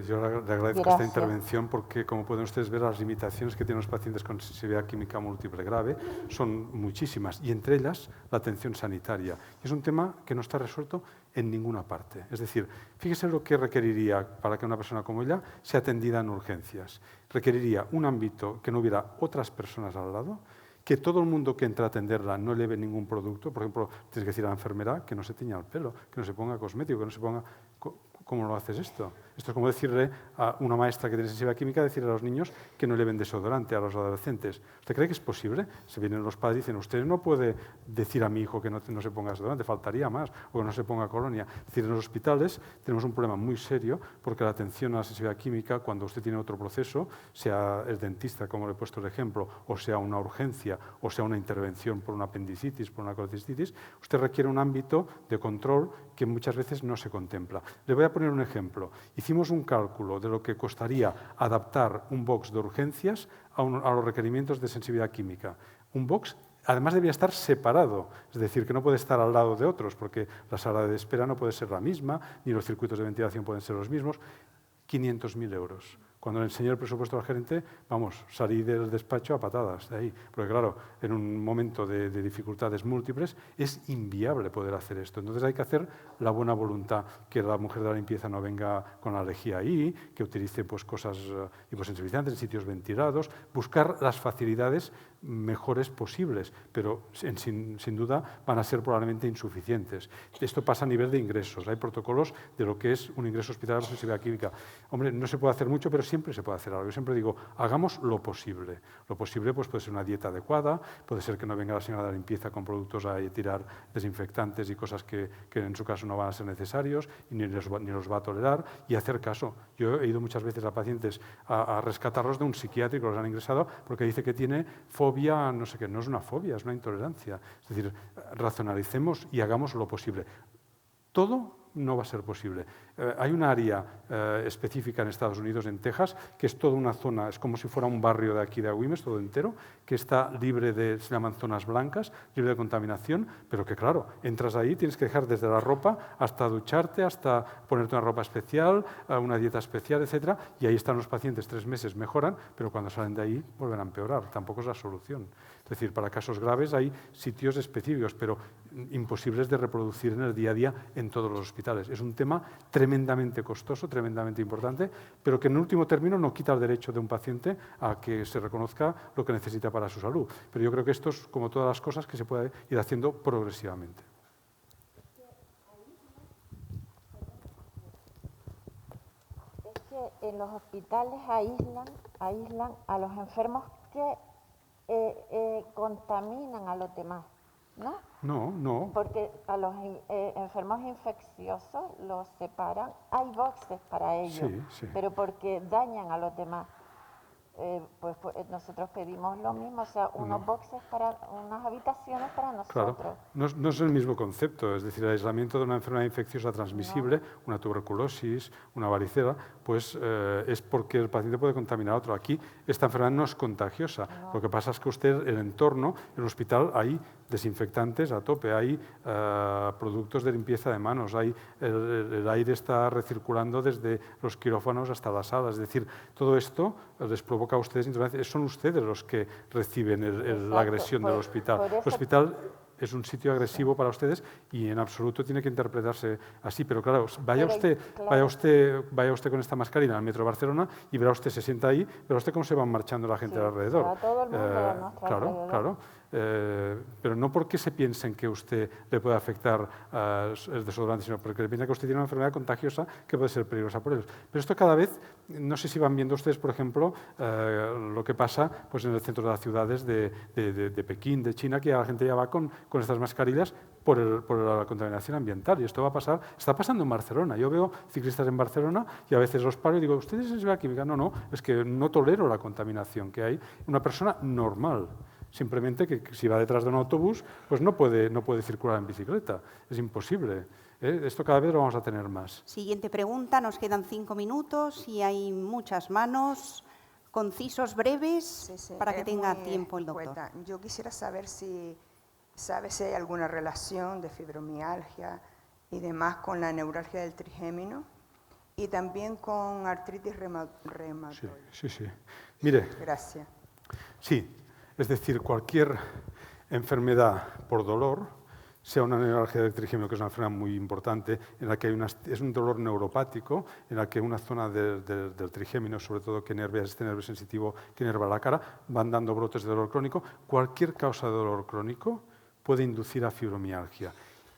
Yo le agradezco esta intervención porque, como pueden ustedes ver, las limitaciones que tienen los pacientes con sensibilidad química múltiple grave son muchísimas, y entre ellas la atención sanitaria. Es un tema que no está resuelto en ninguna parte. Es decir, fíjese lo que requeriría para que una persona como ella sea atendida en urgencias. Requeriría un ámbito que no hubiera otras personas al lado, que todo el mundo que entra a atenderla no lleve ningún producto. Por ejemplo, tienes que decir a la enfermera que no se tiña el pelo, que no se ponga cosmético, que no se ponga... ¿Cómo lo haces esto? Esto es como decirle a una maestra que tiene sensibilidad química, decirle a los niños que no lleven desodorante, a los adolescentes. ¿Usted cree que es posible? Se vienen los padres y dicen, usted no puede decir a mi hijo que no se ponga desodorante, faltaría más, o que no se ponga colonia. Es decir, en los hospitales tenemos un problema muy serio, porque la atención a la sensibilidad química, cuando usted tiene otro proceso, sea el dentista, como le he puesto el ejemplo, o sea una urgencia, o sea una intervención por una apendicitis, por una colecistitis, usted requiere un ámbito de control que muchas veces no se contempla. Le voy a poner un ejemplo. Hicimos un cálculo de lo que costaría adaptar un box de urgencias a los requerimientos de sensibilidad química. Un box, además, debía estar separado, es decir, que no puede estar al lado de otros, porque la sala de espera no puede ser la misma, ni los circuitos de ventilación pueden ser los mismos. 500.000 euros. Cuando le enseñé el presupuesto al gerente, vamos, salí del despacho a patadas de ahí. Porque claro, en un momento de dificultades múltiples es inviable poder hacer esto. Entonces hay que hacer la buena voluntad, que la mujer de la limpieza no venga con la lejía ahí, que utilice pues, cosas hiposensibilizantes en sitios ventilados, buscar las facilidades mejores posibles, pero sin duda van a ser probablemente insuficientes. Esto pasa a nivel de ingresos. Hay protocolos de lo que es un ingreso hospitalario por sensibilidad química. Hombre, no se puede hacer mucho, pero siempre se puede hacer algo. Yo siempre digo, hagamos lo posible. Lo posible pues, puede ser una dieta adecuada, puede ser que no venga la señora de la limpieza con productos a tirar desinfectantes y cosas que en su caso no van a ser necesarios y ni los va a tolerar, y hacer caso. Yo he ido muchas veces a pacientes a rescatarlos de un psiquiátrico, los han ingresado porque dice que tiene fobia, no sé qué, no es una fobia, es una intolerancia. Es decir, racionalicemos y hagamos lo posible. Todo no va a ser posible. Hay un área específica en Estados Unidos, en Texas, que es toda una zona, es como si fuera un barrio de aquí de Agüimes, todo entero, que está libre de, se llaman zonas blancas, libre de contaminación, pero que claro, entras ahí, tienes que dejar desde la ropa hasta ducharte, hasta ponerte una ropa especial, una dieta especial, etcétera, y ahí están los pacientes 3 meses, mejoran, pero cuando salen de ahí vuelven a empeorar, tampoco es la solución. Es decir, para casos graves hay sitios específicos, pero imposibles de reproducir en el día a día en todos los hospitales. Es un tema tremendamente costoso, tremendamente importante, pero que en último término no quita el derecho de un paciente a que se reconozca lo que necesita para su salud. Pero yo creo que esto es como todas las cosas que se puede ir haciendo progresivamente. Es que en los hospitales aíslan a los enfermos que contaminan a los demás, ¿no? No. Porque a los enfermos infecciosos los separan, hay boxes para ellos, Sí. pero porque dañan a los demás. Pues nosotros pedimos lo mismo, o sea, unos boxes para unas habitaciones para nosotros. Claro, no es el mismo concepto, es decir, el aislamiento de una enfermedad infecciosa transmisible, una tuberculosis, una varicela, pues es porque el paciente puede contaminar a otro. Aquí esta enfermedad no es contagiosa, lo que pasa es que usted, el entorno, en el hospital hay desinfectantes a tope, hay productos de limpieza de manos, hay el aire está recirculando desde los quirófanos hasta las salas, es decir, todo esto les provoca a ustedes intolerancia, son ustedes los que reciben la agresión del hospital. El hospital es un sitio agresivo para ustedes y en absoluto tiene que interpretarse así, pero claro, vaya usted con esta mascarilla al metro de Barcelona y verá usted, se sienta ahí, verá usted cómo se van marchando la gente alrededor. A todo el mundo a nuestro alrededor. Claro. Pero no porque se piensen que usted le puede afectar el desodorante, sino porque piensa que usted tiene una enfermedad contagiosa que puede ser peligrosa por ellos. Pero esto cada vez, no sé si van viendo ustedes, por ejemplo, lo que pasa pues, en el centro de las ciudades de Pekín, de China, que la gente ya va con estas mascarillas por la contaminación ambiental. Y esto está pasando en Barcelona. Yo veo ciclistas en Barcelona y a veces los paro y digo, ¿ustedes es la química? No, es que no tolero la contaminación que hay. Una persona normal. Simplemente que si va detrás de un autobús, pues no puede circular en bicicleta. Es imposible. Esto cada vez lo vamos a tener más. Siguiente pregunta, nos quedan 5 minutos y hay muchas manos, concisos, breves, para que tenga tiempo el doctor. Yo quisiera saber si hay alguna relación de fibromialgia y demás con la neuralgia del trigémino y también con artritis reumatoide. Sí. Mire. Gracias. Sí. Es decir, cualquier enfermedad por dolor, sea una neuralgia del trigémino, que es una enfermedad muy importante, en la que es un dolor neuropático, en la que una zona del trigémino, sobre todo que nervia este nervio sensitivo que inerva la cara, van dando brotes de dolor crónico. Cualquier causa de dolor crónico puede inducir a fibromialgia.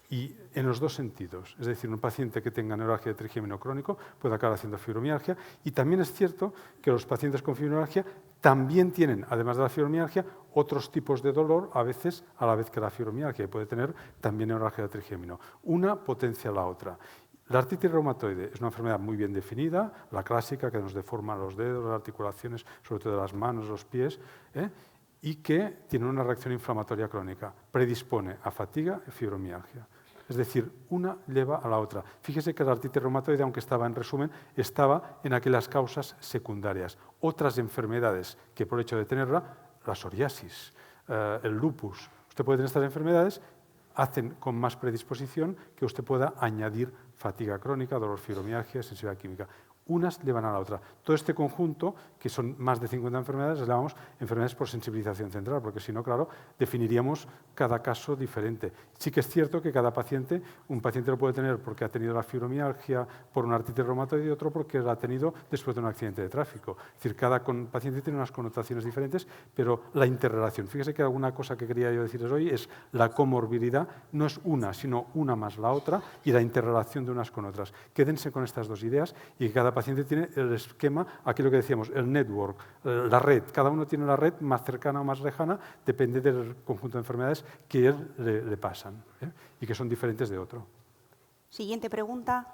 Y en los dos sentidos, es decir, un paciente que tenga neuralgia de trigémino crónico puede acabar haciendo fibromialgia, y también es cierto que los pacientes con fibromialgia también tienen, además de la fibromialgia, otros tipos de dolor, a veces a la vez que la fibromialgia, y puede tener también neuralgia de trigémino. Una potencia a la otra. La artritis reumatoide es una enfermedad muy bien definida, la clásica, que nos deforma los dedos, las articulaciones, sobre todo de las manos, los pies, y que tiene una reacción inflamatoria crónica, predispone a fatiga y fibromialgia. Es decir, una lleva a la otra. Fíjese que la artritis reumatoide, aunque estaba en resumen, estaba en aquellas causas secundarias. Otras enfermedades que por hecho de tenerla, la psoriasis, el lupus, usted puede tener estas enfermedades, hacen con más predisposición que usted pueda añadir fatiga crónica, dolor, fibromialgia, sensibilidad química. Unas llevan a la otra. Todo este conjunto, que son más de 50 enfermedades, las llamamos enfermedades por sensibilización central, porque si no, claro, definiríamos cada caso diferente. Sí que es cierto que cada paciente, un paciente lo puede tener porque ha tenido la fibromialgia por una artritis reumatoide y otro porque la ha tenido después de un accidente de tráfico. Es decir, cada paciente tiene unas connotaciones diferentes, pero la interrelación. Fíjese que alguna cosa que quería yo decirles hoy es la comorbilidad, no es una, sino una más la otra, y la interrelación de unas con otras. Quédense con estas dos ideas y que cada paciente paciente tiene el esquema, aquí lo que decíamos, el network, la red. Cada uno tiene la red más cercana o más lejana, depende del conjunto de enfermedades que le pasan, y que son diferentes de otro. Siguiente pregunta.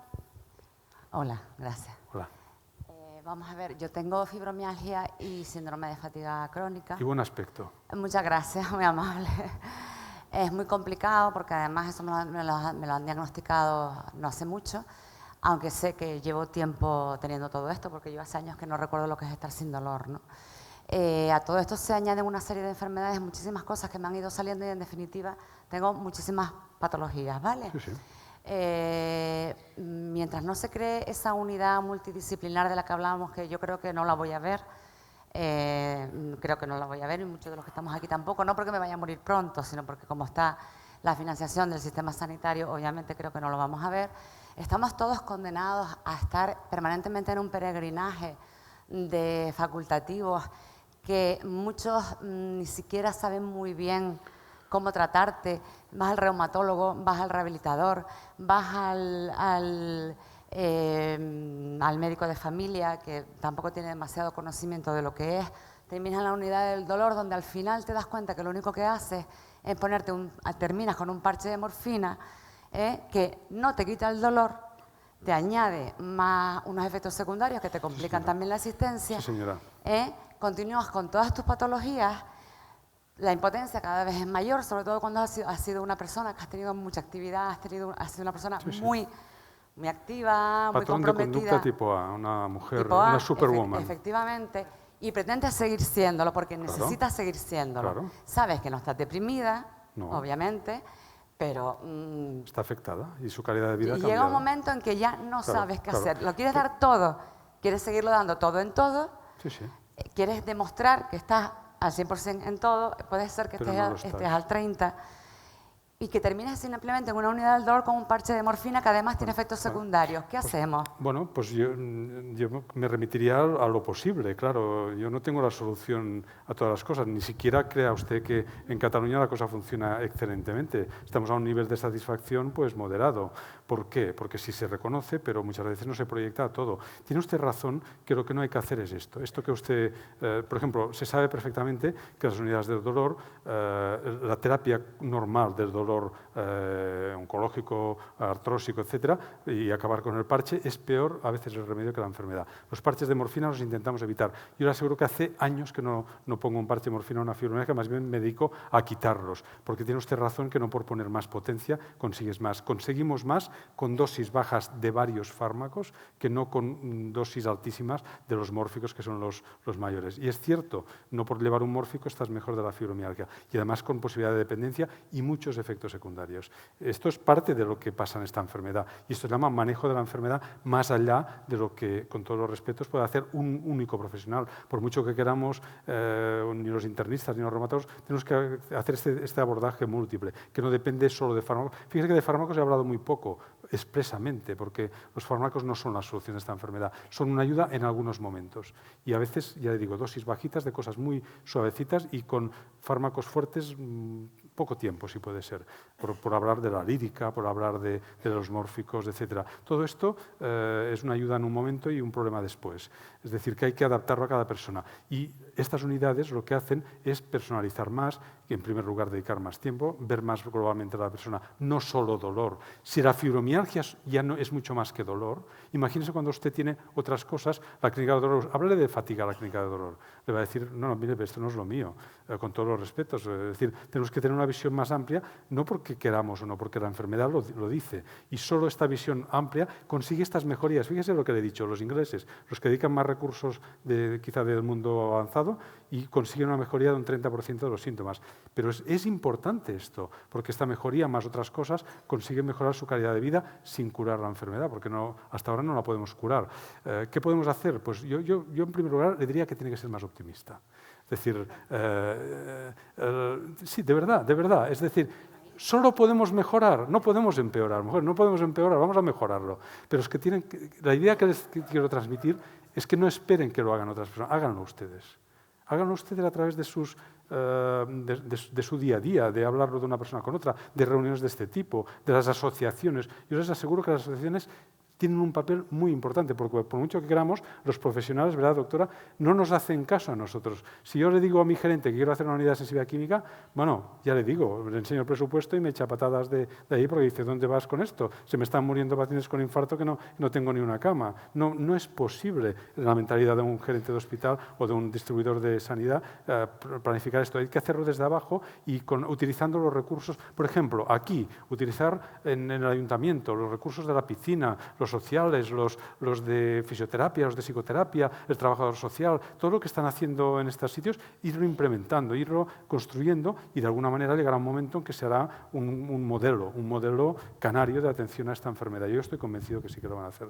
Hola, gracias. Hola. Vamos a ver, yo tengo fibromialgia y síndrome de fatiga crónica. Y buen aspecto. Muchas gracias, muy amable. Es muy complicado porque además eso me lo han diagnosticado no hace mucho, aunque sé que llevo tiempo teniendo todo esto porque yo hace años que no recuerdo lo que es estar sin dolor, ¿no? A todo esto se añaden una serie de enfermedades, muchísimas cosas que me han ido saliendo y en definitiva tengo muchísimas patologías, ¿vale? Sí, sí. Mientras no se cree esa unidad multidisciplinar de la que hablábamos, que yo creo que no la voy a ver, creo que no la voy a ver y muchos de los que estamos aquí tampoco, no porque me vaya a morir pronto, sino porque como está la financiación del sistema sanitario, obviamente creo que no lo vamos a ver. Estamos todos condenados a estar permanentemente en un peregrinaje de facultativos que muchos ni siquiera saben muy bien cómo tratarte. Vas al reumatólogo, vas al rehabilitador, vas al médico de familia, que tampoco tiene demasiado conocimiento de lo que es. Terminas en la unidad del dolor, donde al final te das cuenta que lo único que haces es ponerte terminas con un parche de morfina que no te quita el dolor, te añade más unos efectos secundarios que te complican también la asistencia. Sí, señora. Continúas con todas tus patologías. La impotencia cada vez es mayor, sobre todo cuando has sido una persona que has tenido mucha actividad, has sido una persona muy activa, muy comprometida. Patrón de conducta tipo A, una mujer, tipo A, una superwoman. Efectivamente, y pretendes seguir siéndolo porque necesitas seguir siéndolo. Claro. Sabes que no estás deprimida, No. obviamente, pero... Está afectada y su calidad de vida ha y cambiado. llega un momento en que ya no sabes qué hacer. Lo quieres dar todo, quieres seguirlo dando todo en todo, Sí, sí. quieres demostrar que estás al 100% en todo, puede ser que Pero estés, no lo estás. estés al 30% y que termines simplemente en una unidad del dolor con un parche de morfina que además tiene efectos secundarios. ¿Qué hacemos? Bueno, pues yo me remitiría a lo posible, claro. Yo no tengo la solución a todas las cosas. Ni siquiera crea usted que en Cataluña la cosa funciona excelentemente. Estamos a un nivel de satisfacción pues moderado. ¿Por qué? Porque sí se reconoce, pero muchas veces no se proyecta a todo. Tiene usted razón que lo que no hay que hacer es esto. Esto que usted, por ejemplo, se sabe perfectamente que las unidades del dolor, la terapia normal del dolor oncológico, artrósico, etcétera, y acabar con el parche, es peor a veces el remedio que la enfermedad. Los parches de morfina los intentamos evitar. Yo le aseguro que hace años que no pongo un parche de morfina a una fibromialgia, más bien me dedico a quitarlos, porque tiene usted razón que no por poner más potencia consigues más. Conseguimos más con dosis bajas de varios fármacos que no con dosis altísimas de los mórficos, que son los mayores. Y es cierto, no por llevar un mórfico estás mejor de la fibromialgia, y además con posibilidad de dependencia y muchos efectos secundarios. Esto es parte de lo que pasa en esta enfermedad, y esto se llama manejo de la enfermedad más allá de lo que, con todos los respetos, puede hacer un único profesional. Por mucho que queramos, ni los internistas ni los reumatólogos, tenemos que hacer este abordaje múltiple, que no depende solo de fármacos. Fíjese que de fármacos he hablado muy poco, expresamente, porque los fármacos no son la solución de esta enfermedad, son una ayuda en algunos momentos. Y a veces, ya le digo, dosis bajitas de cosas muy suavecitas y con fármacos fuertes poco tiempo, si puede ser, por hablar de la lírica, por hablar de los mórficos, etc. Todo esto es una ayuda en un momento y un problema después. Es decir, que hay que adaptarlo a cada persona. Y estas unidades lo que hacen es personalizar más, y en primer lugar dedicar más tiempo, ver más globalmente a la persona, no solo dolor. Si la fibromialgia ya no es mucho más que dolor, imagínese cuando usted tiene otras cosas, la clínica de dolor, háblale de fatiga a la clínica de dolor, le va a decir, no, mire, esto no es lo mío, con todos los respetos. Es decir, tenemos que tener una visión más amplia, no porque queramos o no, porque la enfermedad lo dice. Y solo esta visión amplia consigue estas mejorías. Fíjese lo que le he dicho, los ingleses, los que dedican más recursos quizá del mundo avanzado, y consiguen una mejoría de un 30% de los síntomas. Pero es importante esto, porque esta mejoría más otras cosas consiguen mejorar su calidad de vida sin curar la enfermedad, porque hasta ahora no la podemos curar. ¿Qué podemos hacer? Pues yo en primer lugar le diría que tiene que ser más optimista. Es decir, sí, de verdad. Es decir, solo podemos mejorar, no podemos empeorar. No podemos empeorar, vamos a mejorarlo. Pero es que la idea que les quiero transmitir es que no esperen que lo hagan otras personas, háganlo ustedes. Háganlo ustedes a través de su día a día, de hablarlo de una persona con otra, de reuniones de este tipo, de las asociaciones. Yo les aseguro que las asociaciones tienen un papel muy importante, porque por mucho que queramos, los profesionales, ¿verdad, doctora?, no nos hacen caso a nosotros. Si yo le digo a mi gerente que quiero hacer una unidad de sensibilidad química, bueno, ya le digo, le enseño el presupuesto y me echa patadas de ahí porque dice, ¿dónde vas con esto? Se me están muriendo pacientes con infarto que no tengo ni una cama. No es posible la mentalidad de un gerente de hospital o de un distribuidor de sanidad planificar esto. Hay que hacerlo desde abajo y utilizando los recursos. Por ejemplo, aquí, utilizar en el ayuntamiento los recursos de la piscina, los sociales, los de fisioterapia, los de psicoterapia, el trabajador social, todo lo que están haciendo en estos sitios, irlo implementando, irlo construyendo y de alguna manera llegará un momento en que será un modelo canario de atención a esta enfermedad. Yo estoy convencido que sí que lo van a hacer.